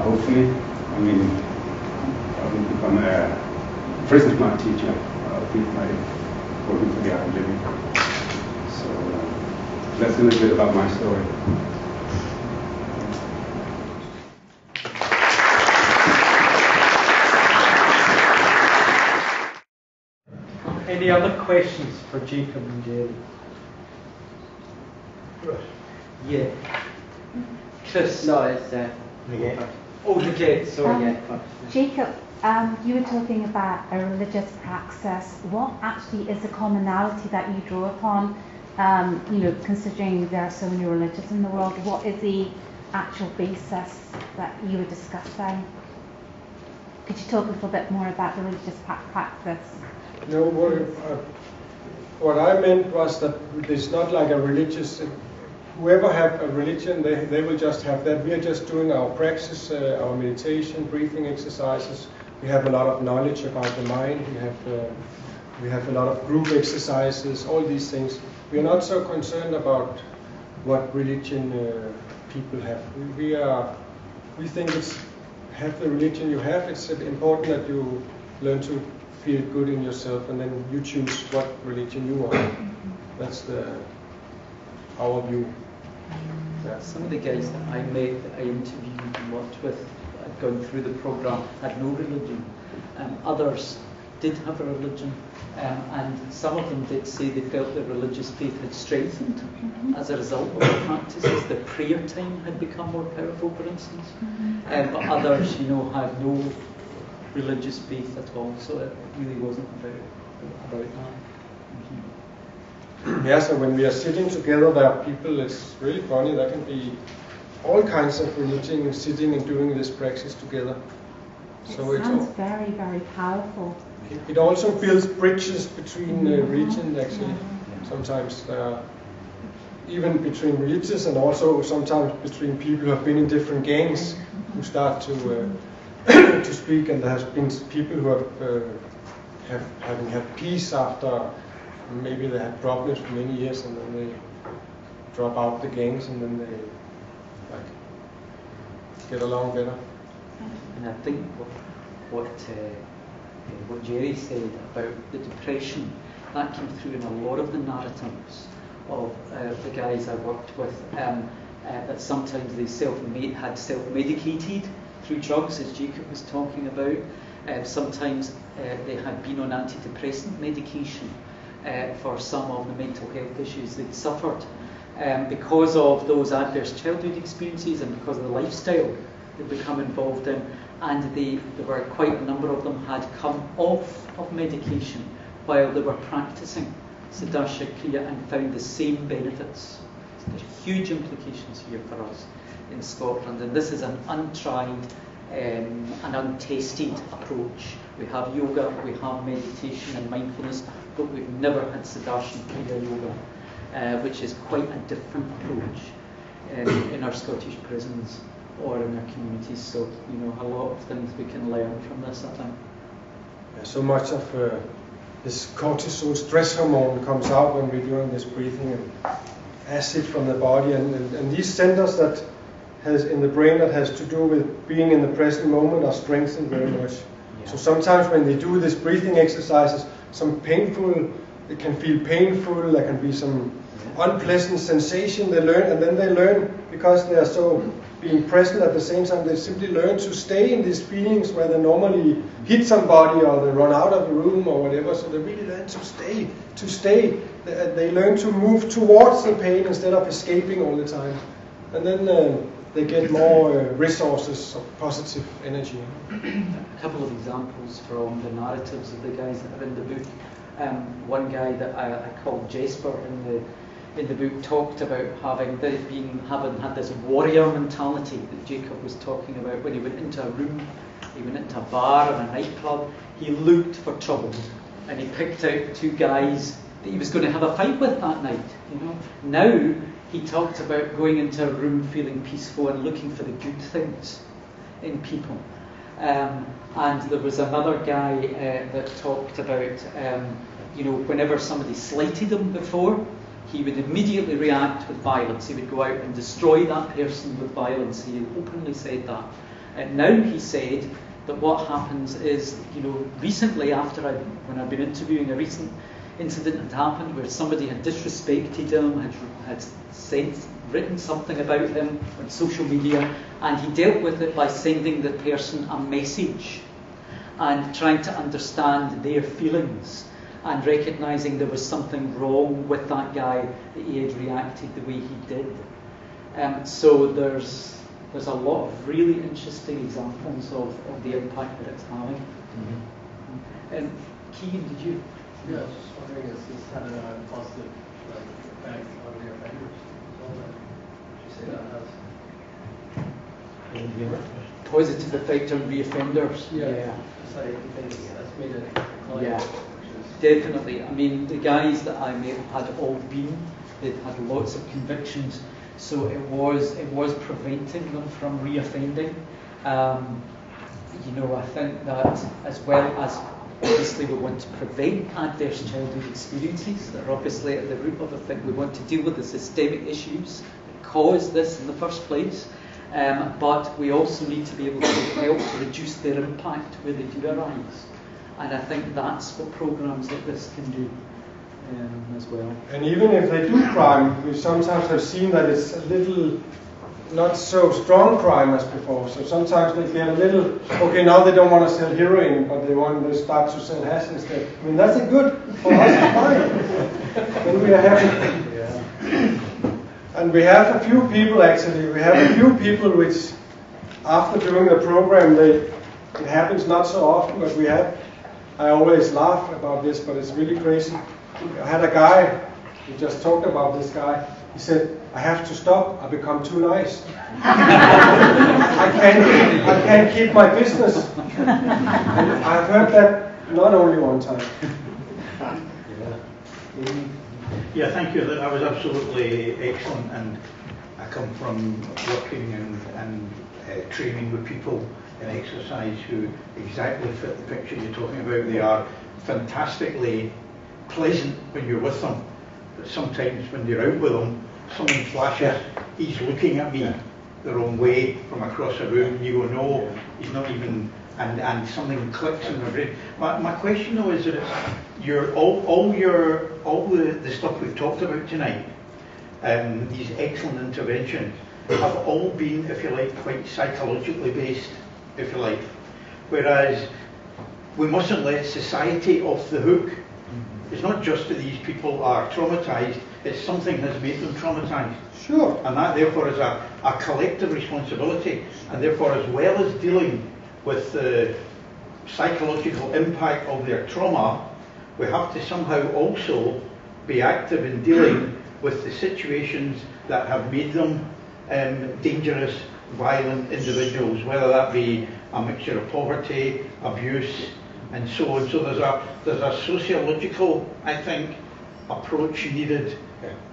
hopefully, I will become a prison smart teacher. I'll be working for the Art of Living. So that's a little bit about my story. Any other questions for Jacob and Jerry? Yeah. Chris. No, it's Yeah. Oh, the gate, sorry, yeah. Jacob, you were talking about a religious praxis. What actually is the commonality that you draw upon? Considering there are so many religions in the world, what is the actual basis that you were discussing? Could you talk a little bit more about the religious practice? No, what I meant was that it's not like a religious. Whoever have a religion, they will just have that. We are just doing our praxis, our meditation, breathing exercises. We have a lot of knowledge about the mind. We have a lot of group exercises. All these things. We are not so concerned about what religion people have. We think it's have the religion you have. It's important that you learn to feel good in yourself, and then you choose what religion you want. That's our view. Yeah. Some of the guys that I met, that I interviewed and worked with, had gone through the program, had no religion. Others did have a religion, and some of them did say they felt their religious faith had strengthened as a result of the practices. The prayer time had become more powerful, for instance. But others, had no religious faith at all, so it really wasn't about that. Yeah, so when we are sitting together, there are people, it's really funny, there can be all kinds of religion sitting and doing this practice together. It sounds very, very powerful. It also builds bridges between religions, actually. Sometimes even between religions, and also sometimes between people who have been in different gangs who start to to speak, and there has been people who have having had peace after maybe they had problems for many years, and then they drop out the gangs, and then they get along better. And I think what Jerry said about the depression, that came through in a lot of the narratives of the guys I worked with, that sometimes they had self-medicated through drugs, as Jacob was talking about. Sometimes they had been on antidepressant medication for some of the mental health issues they'd suffered because of those adverse childhood experiences and because of the lifestyle they'd become involved in. And there were quite a number of them had come off of medication while they were practicing Siddhartha Kriya and found the same benefits. So there's huge implications here for us in Scotland, and this is an untried and untested approach. We have yoga, we have meditation and mindfulness, but we've never had Siddhartha Kriya yoga, which is quite a different approach in our Scottish prisons or in our communities. So, a lot of things we can learn from this, I think. Yeah, so much of this cortisol stress hormone comes out when we're doing this breathing, and acid from the body, and these centers that has in the brain that has to do with being in the present moment are strengthened very much. Yeah. So sometimes when they do this breathing exercises, it can feel painful, there can be some unpleasant sensation they learn, and then they learn, because they are so being present at the same time, they simply learn to stay in these feelings where they normally hit somebody or they run out of the room or whatever. So they really learn to stay. They learn to move towards the pain instead of escaping all the time. And then they get more resources of positive energy. A couple of examples from the narratives of the guys that are in the book. One guy that I called Jesper in the book talked about having had this warrior mentality that Jacob was talking about. When he went into a room, he went into a bar or a nightclub, he looked for trouble, and he picked out two guys that he was going to have a fight with that night. Now he talked about going into a room feeling peaceful and looking for the good things in people. And there was another guy that talked about, whenever somebody slighted him before, he would immediately react with violence. He would go out and destroy that person with violence. He openly said that. And now he said that what happens is, recently when I've been interviewing, a recent incident had happened where somebody had disrespected him, had written something about him on social media, and he dealt with it by sending the person a message and trying to understand their feelings and recognising there was something wrong with that guy that he had reacted the way he did. So there's there's a lot of really interesting examples of the impact that it's having. And Keegan, did you? Yeah, I was just wondering if it's had a positive effect on the offenders. Would you say that has? Positive effect on reoffenders. Yeah. So you think that's made it decline? Yeah, definitely. I mean, the guys that I met had all been, they'd had lots of convictions, so it was preventing them from reoffending. I think that as well as obviously we want to prevent adverse childhood experiences that are obviously at the root of it, we want to deal with the systemic issues that cause this in the first place. But we also need to be able to help to reduce their impact where they do arise. And I think that's what programs like this can do as well. And even if they do crime, we sometimes have seen that it's a little not so strong crime as before. So sometimes they get a little, okay, now they don't want to sell heroin, but they want to start to sell hash instead. I mean, that's a good for us to find. Then we are happy. Yeah. And we have a few people actually, which after doing the program, it happens not so often, but I always laugh about this, but it's really crazy. I had a guy, we just talked about this guy, he said, I have to stop, I become too nice. I can't keep my business. And I've heard that not only one time. Yeah, thank you. That was absolutely excellent, and I come from working and training with people in exercise who exactly fit the picture you're talking about. They are fantastically pleasant when you're with them, but sometimes when you're out with them, someone flashes, he's looking at me the wrong way from across a room, you go, no, he's not even, and something clicks in my brain. My question though is that it's all the stuff we've talked about tonight, these excellent interventions, have all been, if you like, quite psychologically based, if you like. Whereas we mustn't let society off the hook. It's not just that these people are traumatised, it's something has made them traumatised. Sure. And that therefore is a collective responsibility, and therefore as well as dealing with the psychological impact of their trauma, we have to somehow also be active in dealing with the situations that have made them dangerous, violent individuals, whether that be a mixture of poverty, abuse, and so on. So there's a sociological, I think, approach needed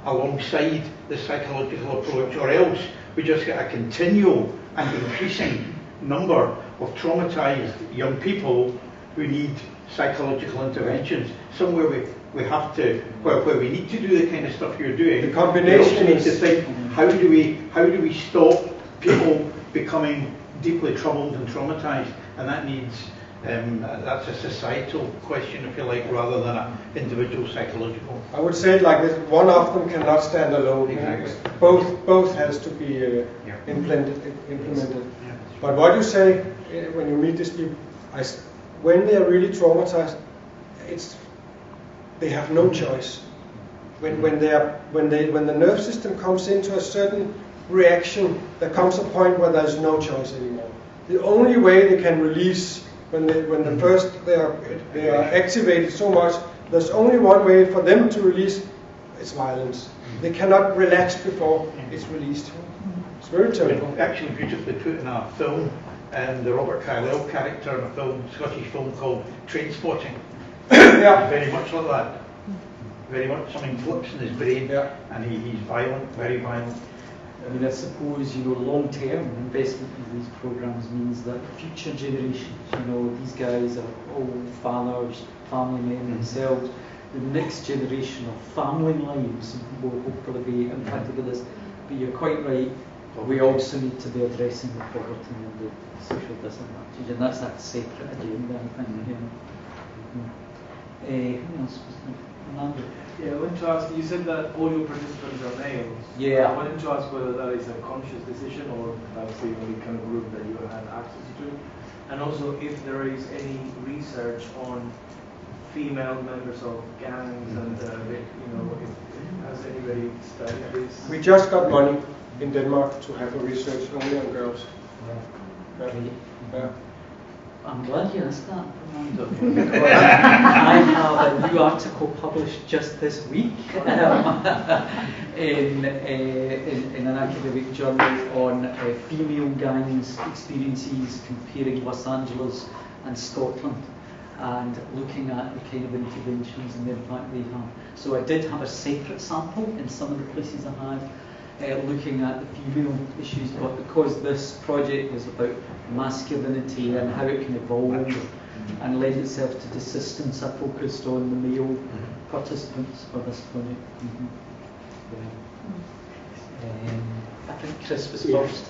alongside the psychological approach, or else we just get a continual and increasing number of traumatized young people who need psychological interventions. Somewhere we have to, where we need to do the kind of stuff you're doing. The combination we need to think, how do we stop people becoming deeply troubled and traumatized? And that needs that's a societal question, if you like, rather than an individual psychological. I would say it like this: one of them cannot stand alone. Exactly. Both has to be implemented. Yeah. But what you say when you meet these people, when they are really traumatized, they have no choice. When the nerve system comes into a certain reaction, there comes a point where there's no choice anymore. The only way they can release when they are activated so much, there's only one way for them to release. It's violence. They cannot relax before it's released. It's very terrible. Actually, beautifully put in a film, the Robert Carlyle character in a film, Scottish film called Trainspotting. Yeah. Very much like that. Very much something flips in his brain, and he's violent, very violent. I mean, I suppose, long-term investment in these programs means that future generations, these guys are all fathers, family men themselves. The next generation of family lives will hopefully be impacted with this. But you're quite right, we also need to be addressing the poverty and the social disadvantage, and that's that separate agenda, I think. Who else was there? Yeah, I wanted to ask, you said that all your participants are males. Yeah. I wanted to ask whether that is a conscious decision or that's the only kind of group that you had access to. And also if there is any research on female members of gangs and, has anybody studied this? We just got money in Denmark to have a research only on girls. Yeah. Yeah. I'm glad you asked that, Fernando, because I have a new article published just this week in an academic journal on female gangs' experiences comparing Los Angeles and Scotland and looking at the kind of interventions and the impact they have. So I did have a separate sample in some of the places I had, looking at the female issues, but because this project was about masculinity and how it can evolve and lend itself to the systems, I focused on the male participants for this project. I think Chris was first.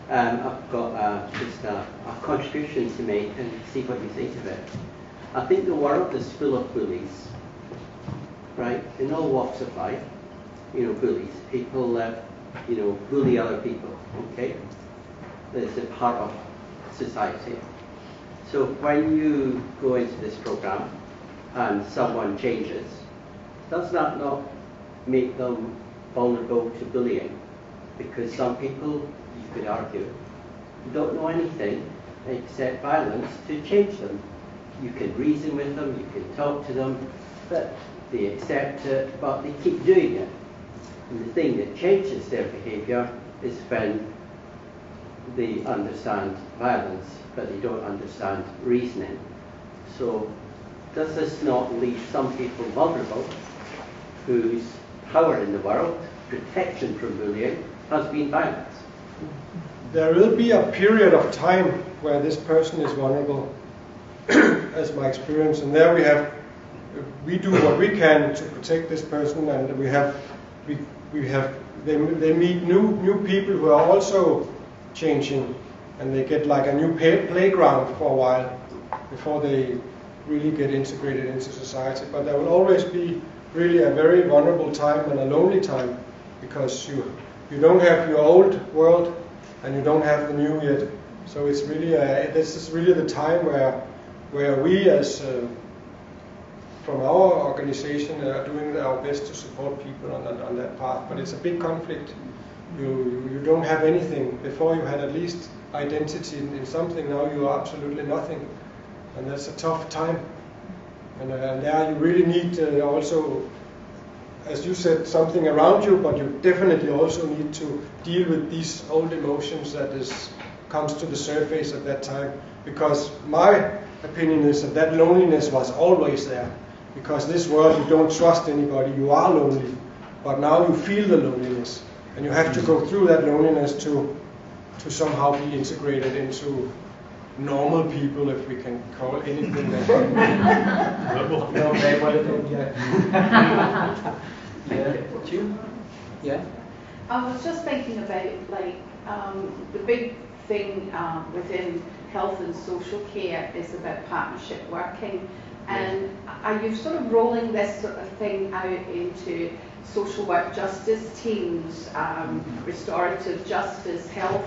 I've got just a contribution to make and see what you think of it. I think the world is full of bullies, right, in all walks of life. You know, bullies, people that, you know, bully other people, okay? It's a part of society. So when you go into this program and someone changes, does that not make them vulnerable to bullying? Because some people, you could argue, don't know anything except violence to change them. You can reason with them, you can talk to them, but they accept it, but they keep doing it. And the thing that changes their behaviour is when they understand violence, but they don't understand reasoning. So does this not leave some people vulnerable whose power in the world, protection from bullying, has been violence? There will be a period of time where this person is vulnerable, as my experience, and there we do what we can to protect this person, and they meet new people who are also changing, and they get like a new playground for a while before they really get integrated into society. But there will always be really a very vulnerable time and a lonely time, because you don't have your old world and you don't have the new yet. So it's really this is really the time where we as from our organization are doing our best to support people on that path. But it's a big conflict. You don't have anything. Before you had at least identity in something, now you are absolutely nothing. And that's a tough time. And there you really need also, as you said, something around you, but you definitely also need to deal with these old emotions that comes to the surface at that time. Because my opinion is that loneliness was always there. Because this world, you don't trust anybody, you are lonely. But now you feel the loneliness. And you have to go through that loneliness to somehow be integrated into normal people, if we can call anything that. No, yeah. I was just thinking about the big thing within health and social care is about partnership working, and are you sort of rolling this sort of thing out into social work justice teams, restorative justice, health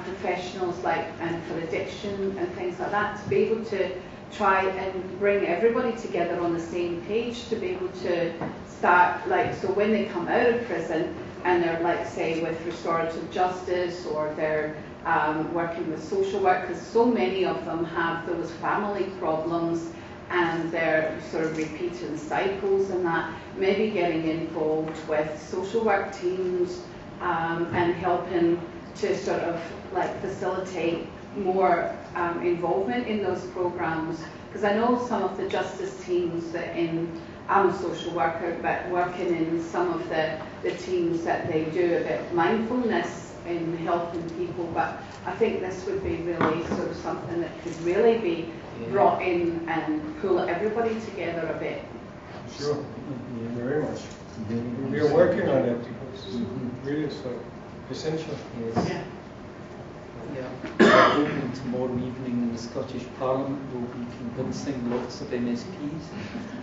professionals, and for addiction and things like that, to be able to try and bring everybody together on the same page, to be able to start, so when they come out of prison and they're say with restorative justice, or they're working with social work, because so many of them have those family problems and they're sort of repeating cycles, and that maybe getting involved with social work teams and helping to sort of facilitate more involvement in those programs. Because I know some of the justice teams that I'm a social worker, but working in some of the teams that they do about mindfulness in helping people, but I think this would be really sort of something that could really be brought in and pull everybody together a bit. Sure, very much. We are working on it. It's really so essential. Yes. Yeah. We're hoping tomorrow evening in the Scottish Parliament will be convincing lots of MSPs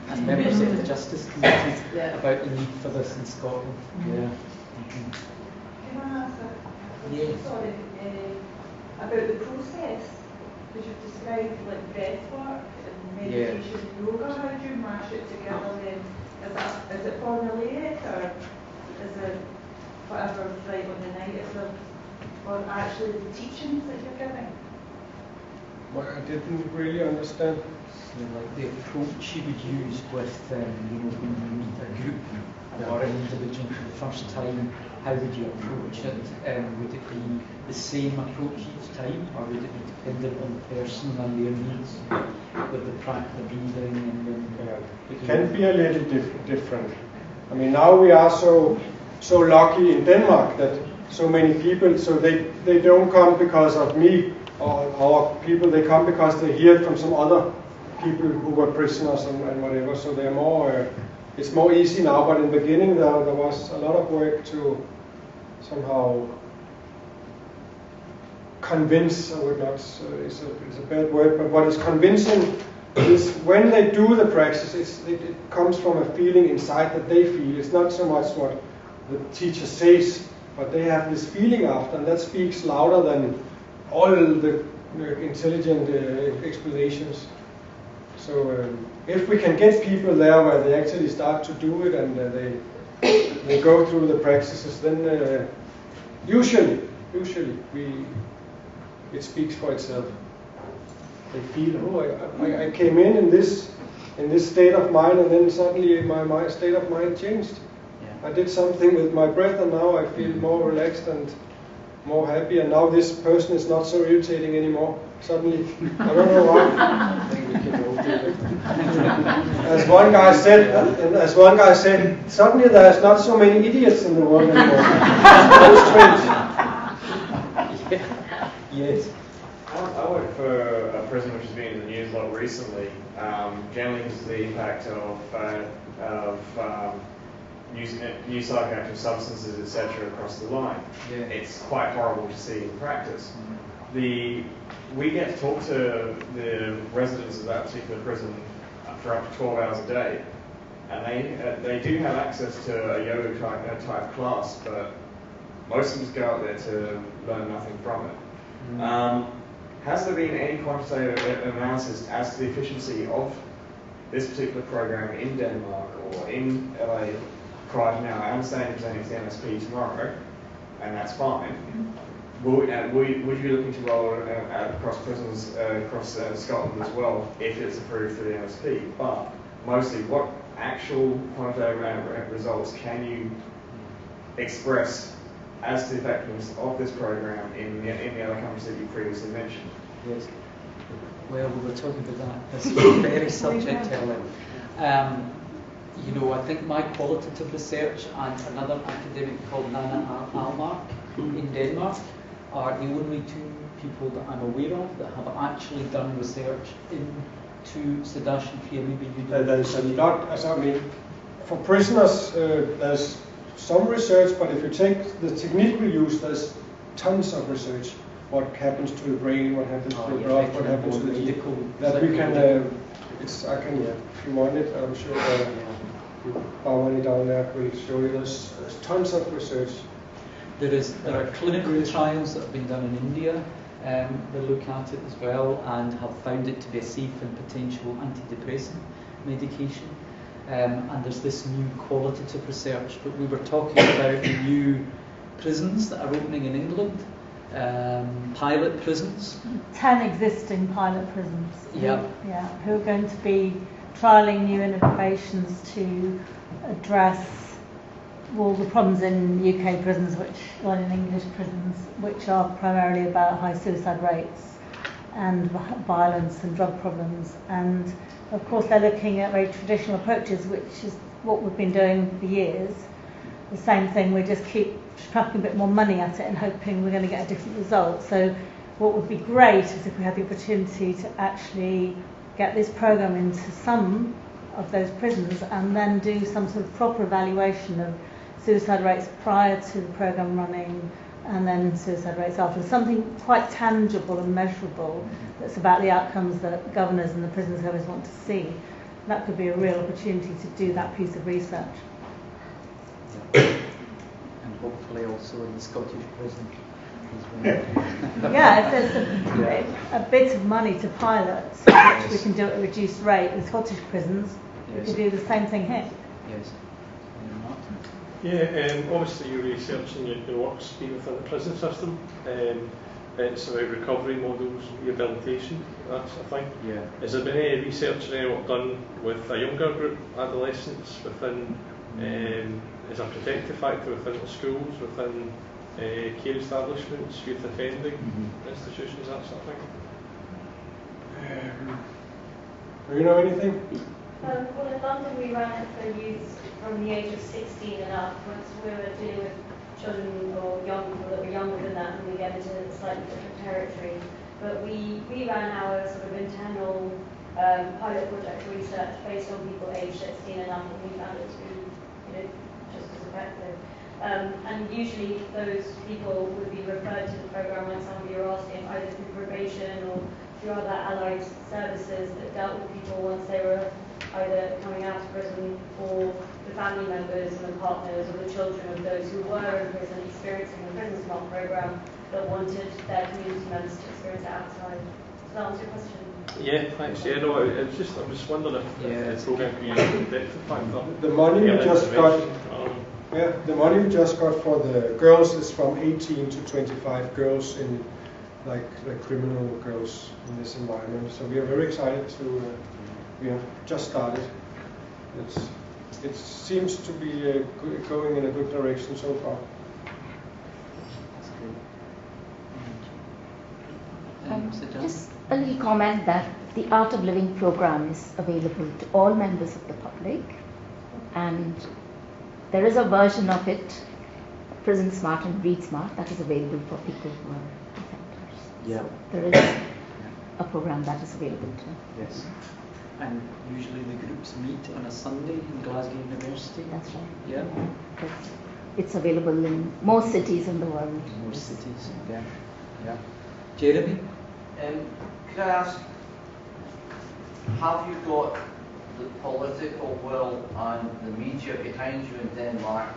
and members of the Justice Committee about the need for this in Scotland. Yeah. Can I ask Yes. sorry, about the process? Because you've described breath work and meditation, yoga. How do you mash it together then? Is it formulaic, or is it whatever right on the night or actually the teachings that you're giving? Well, I didn't really understand. So, like the approach you would use with, when you meet a group or an individual for the first time, how would you approach it? Would it be the same approach each time, or would it be dependent on the person and their needs, with the practice, the breathing, and then? It can be a little different. I mean, now we are so lucky in Denmark that so many people, so they don't come because of me or our people, they come because they hear it from some other people who were prisoners and whatever, so they're more, it's more easy now, but in the beginning there was a lot of work to somehow convince, I would not, it's a bad word, but what is convincing is when they do the practice, it comes from a feeling inside that they feel. It's not so much what the teacher says, but they have this feeling after, and that speaks louder than all the intelligent explanations. So if we can get people there where they actually start to do it and they go through the practices, then usually it speaks for itself. They feel, oh, I came in this state of mind, and then suddenly my state of mind changed. Yeah. I did something with my breath, and now I feel more relaxed and more happy, and now this person is not so irritating anymore. Suddenly, I don't know why. As one guy said, suddenly there's not so many idiots in the world anymore. Very strange. Yes. I work for a prison which has been in the news a lot recently, generally because of the impact of new psychoactive substances, etc., across the line. Yeah. It's quite horrible to see in practice. We get to talk to the residents of that particular prison for up to 12 hours a day, and they do have access to a yoga type class, but most of them just go out there to learn nothing from it. Has there been any quantitative analysis as to the efficiency of this particular program in Denmark or in LA prior to now? I understand you're presenting to the MSP tomorrow, and that's fine. Would you be looking to roll it out across prisons across Scotland as well if it's approved through the MSP? But mostly, what actual quantitative results can you express as to the effectiveness of this program in the other countries that you previously mentioned? Yes. Well, we were talking about that. This is very subject to I think my qualitative research and another academic called Nana Almark in Denmark are the only two people that I'm aware of that have actually done research into sedation fear. Maybe you do. There's a lot, I mean, for prisoners, there's some research, but if you take the technical use, there's tons of research. What happens to the brain, what happens to the blood, what happens to the medical. That we can, I can, if you want it, I'm sure Bhavani down there will show you. There's tons of research. There are clinical trials that have been done in India that look at it as well and have found it to be a safe and potential antidepressant medication. And there's this new qualitative research, but we were talking about the new prisons that are opening in England, pilot prisons. 10 existing pilot prisons. Yeah. Who are going to be trialling new innovations to address all the problems in UK prisons, in English prisons, which are primarily about high suicide rates and violence and drug problems. And of course they're looking at very traditional approaches, which is what we've been doing for years. The same thing, we just keep chucking a bit more money at it and hoping we're going to get a different result. So what would be great is if we had the opportunity to actually get this program into some of those prisons and then do some sort of proper evaluation of suicide rates prior to the program running and then suicide rates after. Something quite tangible and measurable that's about the outcomes that governors and the prison service want to see. That could be a real opportunity to do that piece of research. And hopefully also in the Scottish prison as well. Yeah, if there's a bit of money to pilot, which we can do at a reduced rate in Scottish prisons, we could do the same thing here. Yes. Yeah, obviously your research and your work's been within the prison system. It's about recovery models, rehabilitation, that sort of thing. Yeah. Has there been any research or any work done with a younger group, adolescents, within, as a protective factor within the schools, within care establishments, youth offending institutions, that sort of thing? Do you know anything? Well, in London we ran it for youth from the age of 16 and upwards. We were dealing with children or young people that were younger than that, and we get into slightly different territory. But we ran our sort of internal pilot project research based on people aged 16 and up, and we found it to be, just as effective. And usually those people would be referred to the program when somebody you're asking, either through probation or through other allied services that dealt with people once they were either coming out of prison, or the family members and the partners or the children of those who were in prison experiencing the prison smart program but wanted their community members to experience it outside. Does that answer your question? Yeah, thanks. Yeah, no, I'm just wondering if the program can use the protective factor. The money we just got. The money we just got for the girls is from 18 to 25 girls in like criminal girls in this environment. So we are very excited to. We have just started. It seems to be going in a good direction so far. Just a little comment that the Art of Living program is available to all members of the public, and there is a version of it, Prison Smart and Read Smart, that is available for people who are offenders. Yeah. So there is a program that is available too. Yes. And usually the groups meet on a Sunday in Glasgow University. That's right. Yeah. It's available in most cities in the world. Most cities, yeah. Yeah. Jeremy? Could I ask, have you got the political will and the media behind you in Denmark?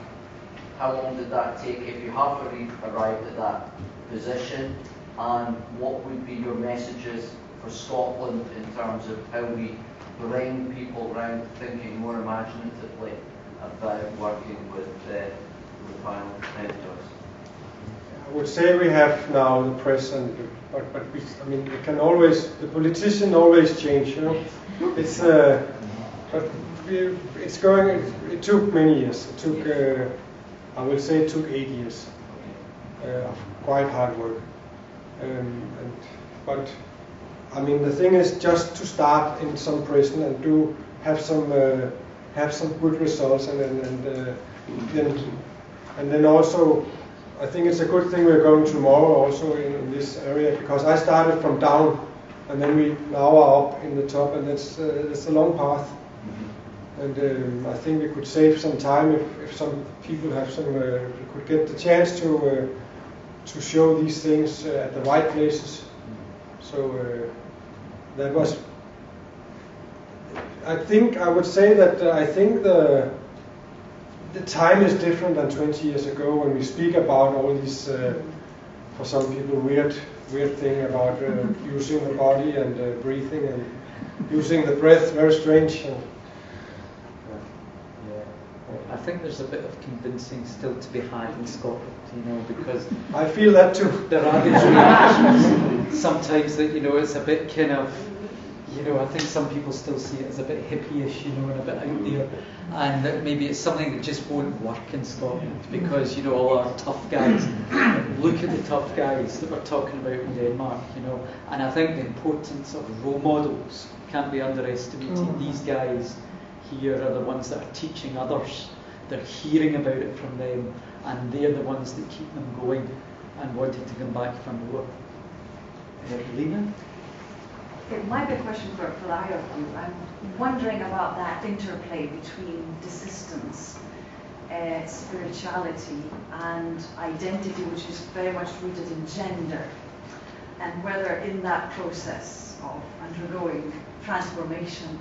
How long did that take, if you have arrived at that position? And what would be your messages for Scotland in terms of how we bring people around thinking more imaginatively about working with violent predators? I would say we have now the press, but we, I mean, we can always, the politician always change, It's but it's going. It took many years. It took, I would say, it took 8 years of quite hard work. But I mean, the thing is just to start in some prison and have some good results, and then also, I think it's a good thing we're going tomorrow also in this area, because I started from down, and then we now are up in the top, and it's a long path. And I think we could save some time if some people have could get the chance to show these things at the right places. So that was. I would say that I think the time is different than 20 years ago when we speak about all these, for some people, weird thing about using the body and breathing and using the breath, very strange. I think there's a bit of convincing still to be had in Scotland, because I feel that too. There are these reactions sometimes that it's a bit kind of, I think some people still see it as a bit hippie-ish, and a bit out there, and that maybe it's something that just won't work in Scotland because all our tough guys. Look at the tough guys that we're talking about in Denmark, and I think the importance of role models can't be underestimated. These guys here are the ones that are teaching others. They're hearing about it from them, and they're the ones that keep them going and wanting to come back for more. Lena? It might be a question for either of you. I'm wondering about that interplay between desistance, spirituality, and identity, which is very much rooted in gender, and whether in that process of undergoing transformation,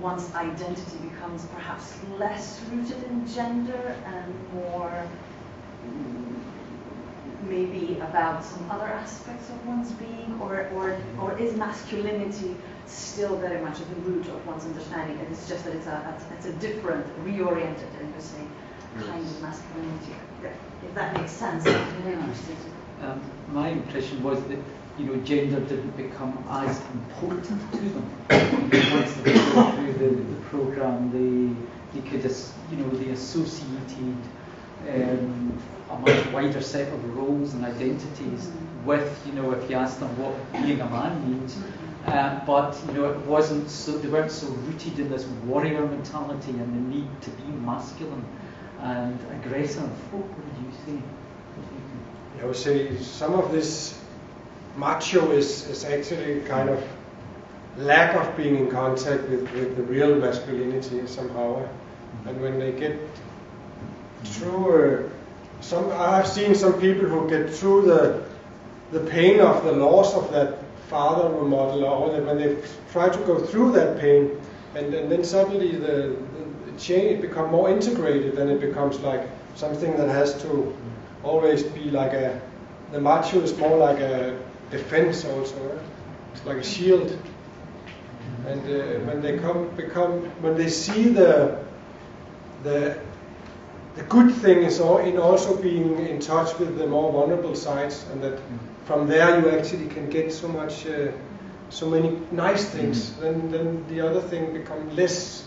one's identity becomes perhaps less rooted in gender and more maybe about some other aspects of one's being, or is masculinity still very much at the root of one's understanding, and it's just that it's a different, reoriented, and you say, kind of masculinity. If that makes sense, I'm really interested. My impression was that gender didn't become as important to them. Once they went through the program, they could, they associated a much wider set of roles and identities with, if you ask them what being a man means. But it wasn't so. They weren't so rooted in this warrior mentality and the need to be masculine and aggressive. What would you say? I would say some of this macho is actually kind of lack of being in contact with the real masculinity somehow. And when they get through I've seen some people who get through the pain of the loss of that father role model, or that when they try to go through that pain, and then suddenly the change become more integrated, then it becomes like something that has to always be like the macho is more like a defense also. Right? It's like a shield. And when they when they see the good thing is in also being in touch with the more vulnerable sides, and that from there you actually can get so much, so many nice things. Then the other thing become less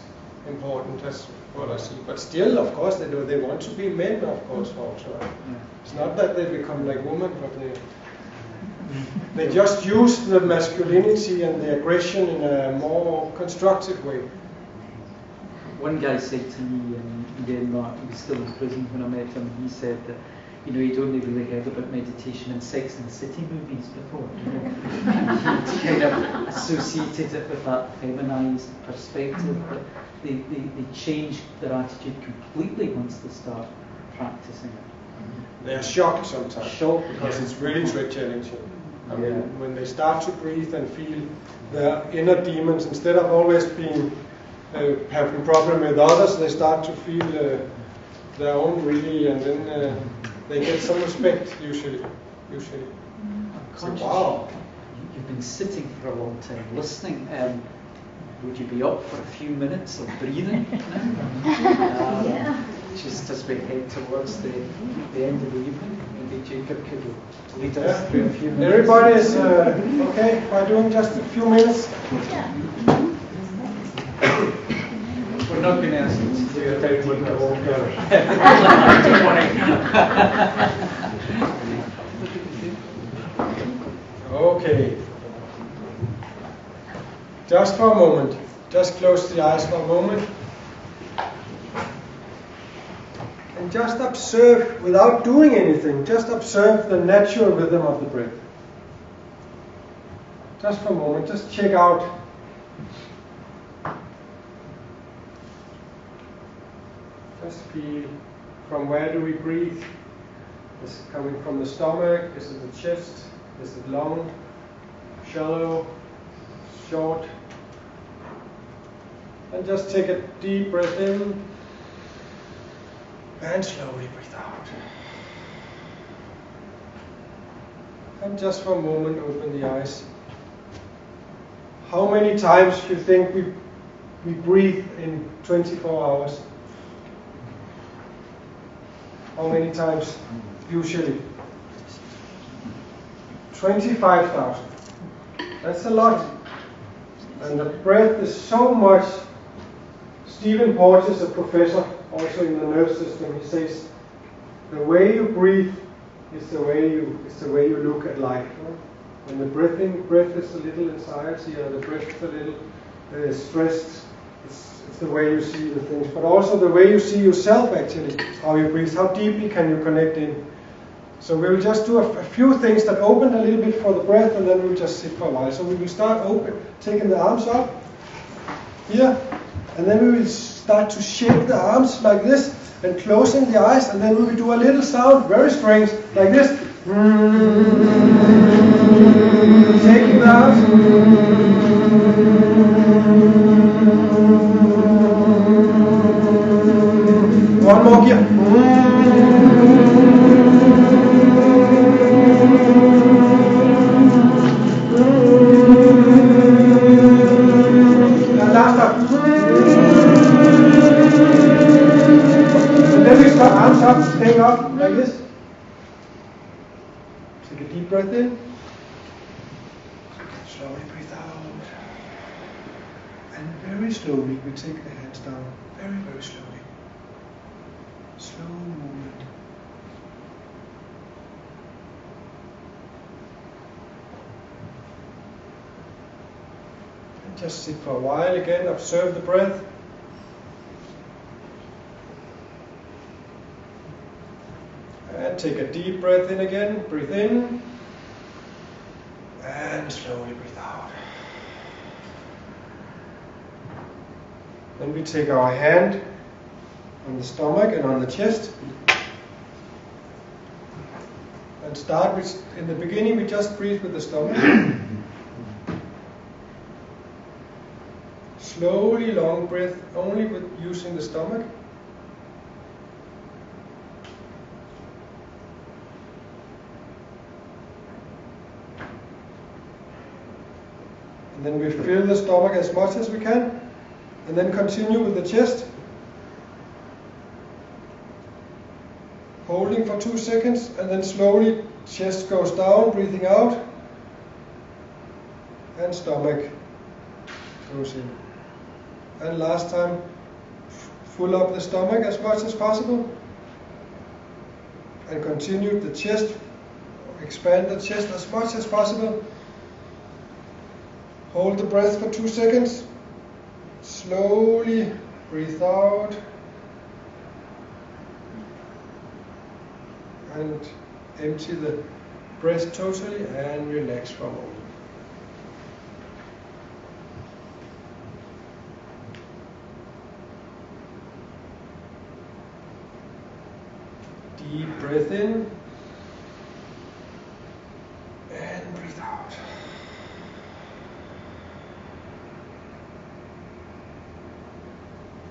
important. That's what I see. But still, of course, they want to be men, of course, also. It's not that they become like women, but they just use the masculinity and the aggression in a more constructive way. One guy said to me in Denmark, he was still in prison when I met him, he said that he'd only really heard about meditation and Sex and the City movies before, and he'd kind of associated it with that feminized perspective, but they change their attitude completely once they start practicing it. They're shocked sometimes. Shocked because it's really challenging. I mean, when they start to breathe and feel their inner demons, instead of always being having problem with others, they start to feel their own really, and then they get some respect usually. So, wow. You've been sitting for a long time listening. Would you be up for a few minutes of breathing? Just as we head towards the end of the evening, maybe Jacob could lead us through a few minutes. Everybody is okay by doing just a few minutes? We're not going to ask you to do a technique of all girls. Okay. Just for a moment. Just close the eyes for a moment. And just observe, without doing anything, just observe the natural rhythm of the breath. Just for a moment, just check out. Just feel, from where do we breathe? Is it coming from the stomach? Is it the chest? Is it long? Shallow? Short? And just take a deep breath in and slowly breathe out. And just for a moment open the eyes. How many times do you think we breathe in 24 hours? How many times usually? 25,000. That's a lot. And the breath is so much. Stephen Porges is a professor also in the nerve system. He says the way you breathe is the way you look at life. When the breath is a little anxiety, or the breath is a little stressed, it's the way you see the things. But also the way you see yourself actually, how you breathe, how deeply can you connect in. So we will just do a few things that open a little bit for the breath, and then we'll just sit for a while. So we will start taking the arms up here, and then we will start to shake the arms like this, and closing the eyes, and then we will do a little sound, very strange, like this. Shaking the arms. One more here. And last time. And then we start Take a deep breath in. Slowly breathe out. And very slowly we take the hands down. Very, very slowly. Slow movement. And just sit for a while again. Observe the breath. And take a deep breath in again. Breathe in. And slowly breathe out. Then we take our hand on the stomach and on the chest. And start with, in the beginning we just breathe with the stomach. Slowly long breath only with using the stomach. And then we fill the stomach as much as we can. And then continue with the chest. Holding for 2 seconds, and then slowly chest goes down, breathing out. And stomach goes in. And last time, fill up the stomach as much as possible. And continue the chest, expand the chest as much as possible. Hold the breath for 2 seconds. Slowly breathe out. And empty the breath totally and relax for a moment. Deep breath in and breathe out.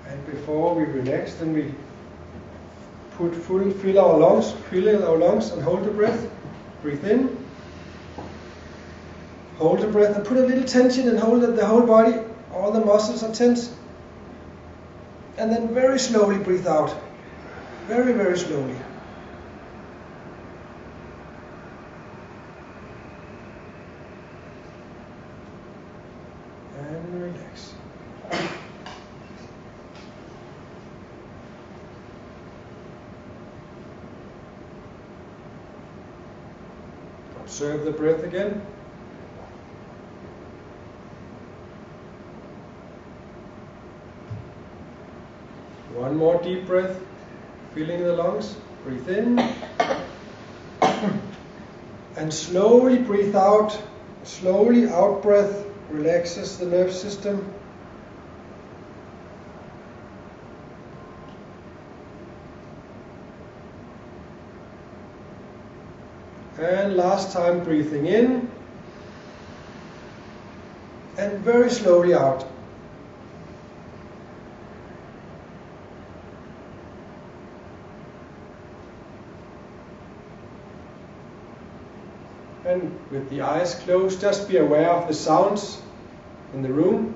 And before we relax, then we fill our lungs and hold the breath. Breathe in. Hold the breath and put a little tension and hold the whole body. All the muscles are tense. And then very slowly breathe out. Very, very slowly. And relax. Observe the breath again. One more deep breath, filling the lungs. Breathe in. And slowly breathe out. Slowly out breath relaxes the nerve system. And last time, breathing in. And very slowly out. And with the eyes closed, just be aware of the sounds in the room.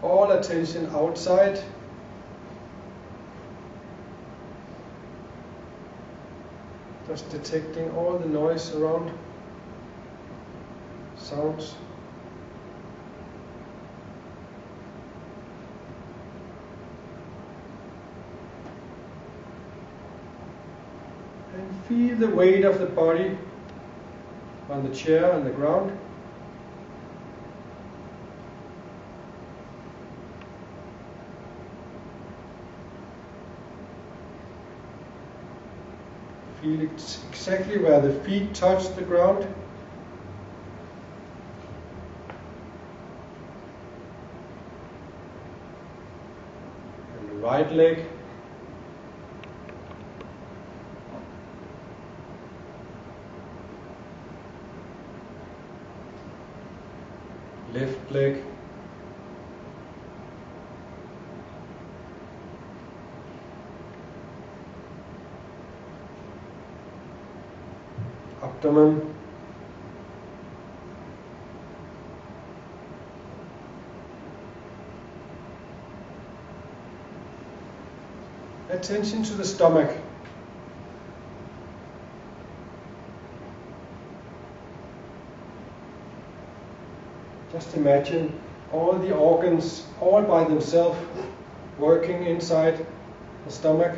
All attention outside. Just detecting all the noise around. Sounds. And feel the weight of the body on the chair and the ground. Feel exactly where the feet touch the ground. And the right leg. Left leg. Abdomen. Attention to the stomach. Just imagine all the organs, all by themselves, working inside the stomach.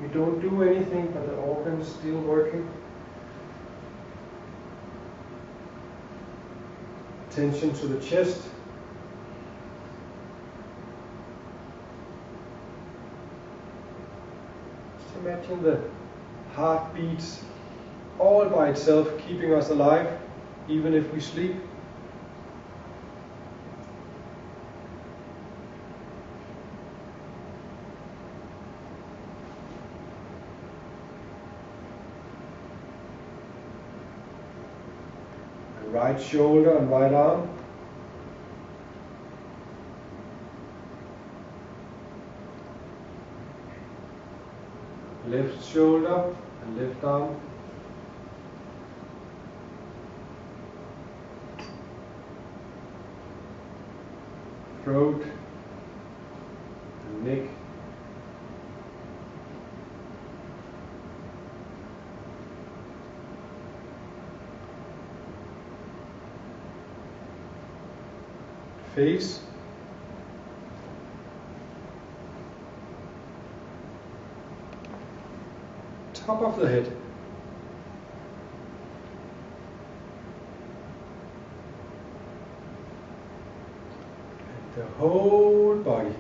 We don't do anything, but the organs still working. Attention to the chest. Just imagine the heart beats all by itself, keeping us alive, even if we sleep. Right shoulder and right arm. Left shoulder and left arm. Throat and neck. Face. Top of the head. And the whole body.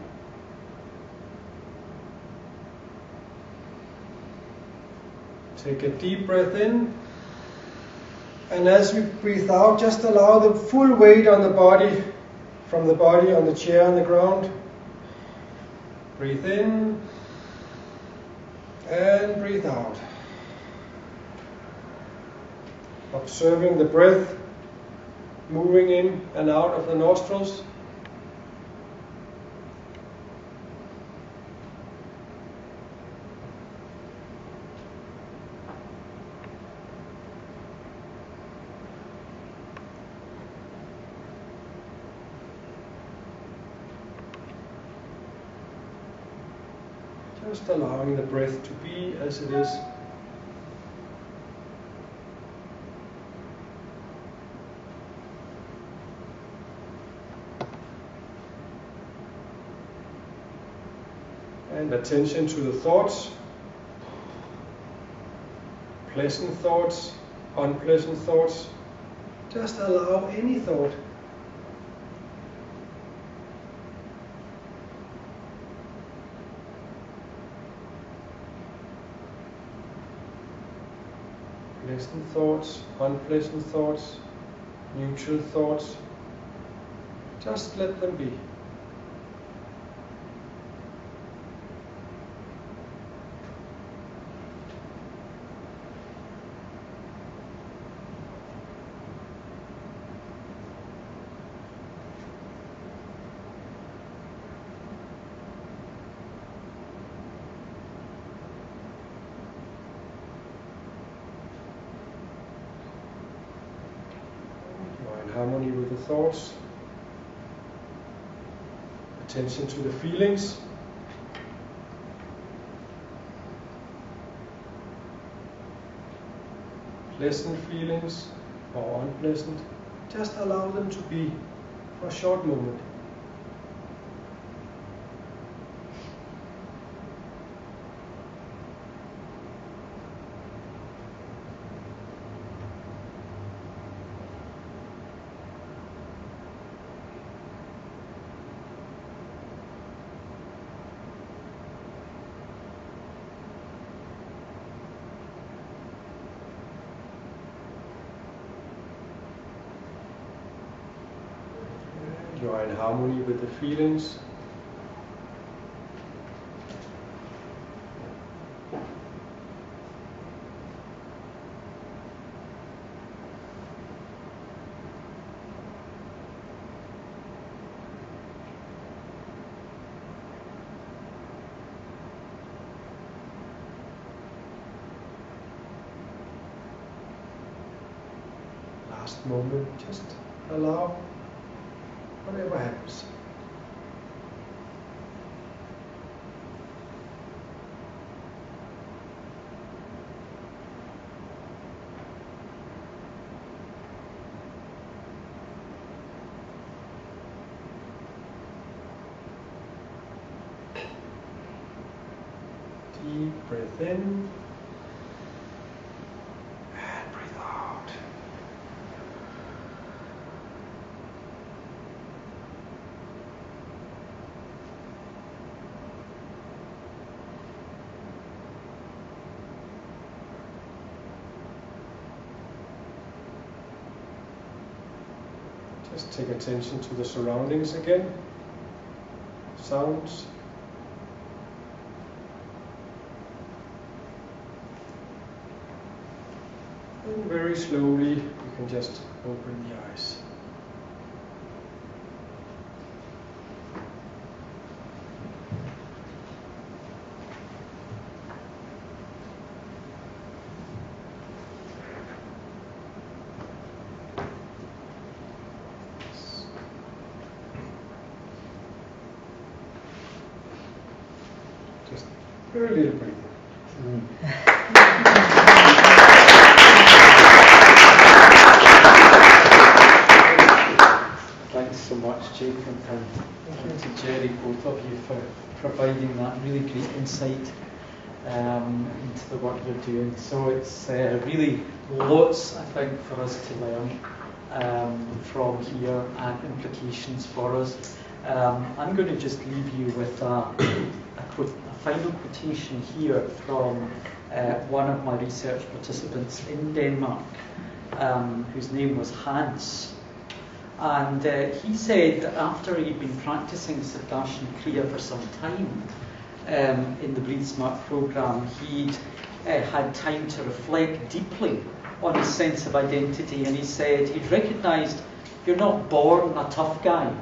Take a deep breath in. And as we breathe out, just allow the full weight on the body, from the body on the chair on the ground. Breathe in and breathe out. Observing the breath moving in and out of the nostrils. Just allowing the breath to be as it is. And attention to the thoughts. Pleasant thoughts, unpleasant thoughts. Just allow any thought. Pleasant thoughts, unpleasant thoughts, neutral thoughts. Just let them be. Harmony with the thoughts, attention to the feelings, pleasant feelings or unpleasant, just allow them to be for a short moment. You are in harmony with the feelings. Last moment, just allow. whatever happens. Deep breath in and breathe out. Just take attention to the surroundings again. Sounds. And very slowly, you can just open the eyes. Just very little breathing. Thanks so much, Jacob, and to Jerry, both of you, for providing that really great insight into the work you're doing. So it's really lots, I think, for us to learn from here and implications for us. I'm going to just leave you with a final quotation here from one of my research participants in Denmark, whose name was Hans. And he said that after he'd been practicing Siddharthan Kriya for some time in the Breathe Smart programme, he'd had time to reflect deeply on his sense of identity, and he said he'd recognised you're not born a tough guy.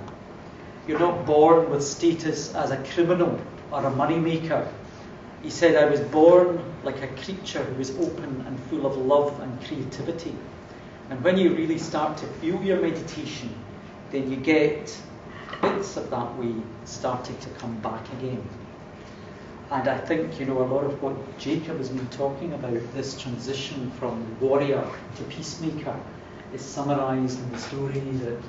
You're not born with status as a criminal or a moneymaker. He said, I was born like a creature who was open and full of love and creativity. And when you really start to feel your meditation, then you get bits of that way starting to come back again. And I think, a lot of what Jacob has been talking about, this transition from warrior to peacemaker, is summarised in the story that,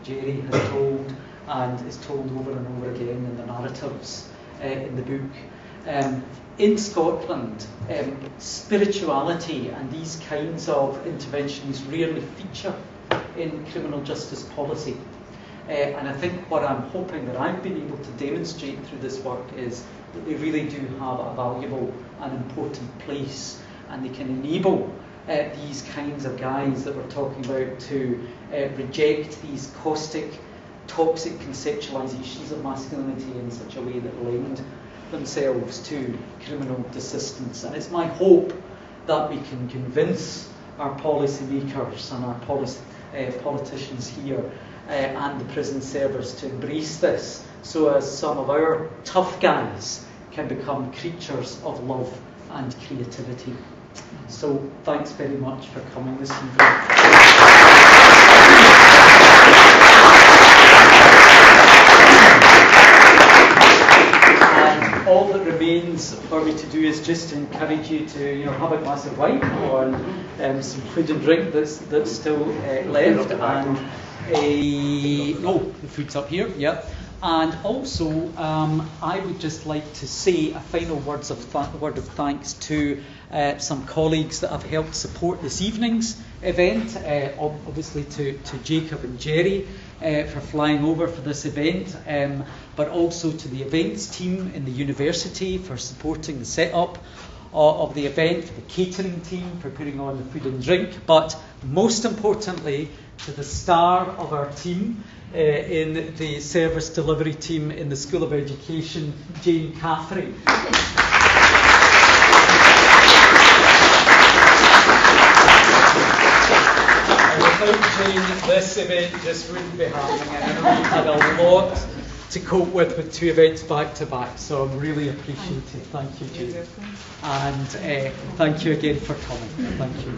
Jerry has told and is told over and over again in the narratives in the book. In Scotland, spirituality and these kinds of interventions rarely feature in criminal justice policy. And I think what I'm hoping that I've been able to demonstrate through this work is that they really do have a valuable and important place, and they can enable these kinds of guys that we're talking about to reject these caustic, toxic conceptualizations of masculinity in such a way that lend themselves to criminal desistance. And it's my hope that we can convince our policymakers and our politicians here and the prison service to embrace this, so as some of our tough guys can become creatures of love and creativity. So thanks very much for coming this evening. All that remains for me to do is just to encourage you to have a glass of wine or some food and drink that's still left. And the food's up here, yeah. And also, I would just like to say a final word of thanks to some colleagues that have helped support this evening's event. Obviously to Jacob and Jerry for flying over for this event, but also to the events team in the university for supporting the setup of the event, the catering team for putting on the food and drink, but most importantly to the star of our team in the service delivery team in the School of Education, Jane Caffrey. Without Jane, this event just wouldn't be happening. And I know you've had a lot to cope with two events back to back, so I'm really appreciative. Thank you, Jane. And thank you again for coming. Thank you.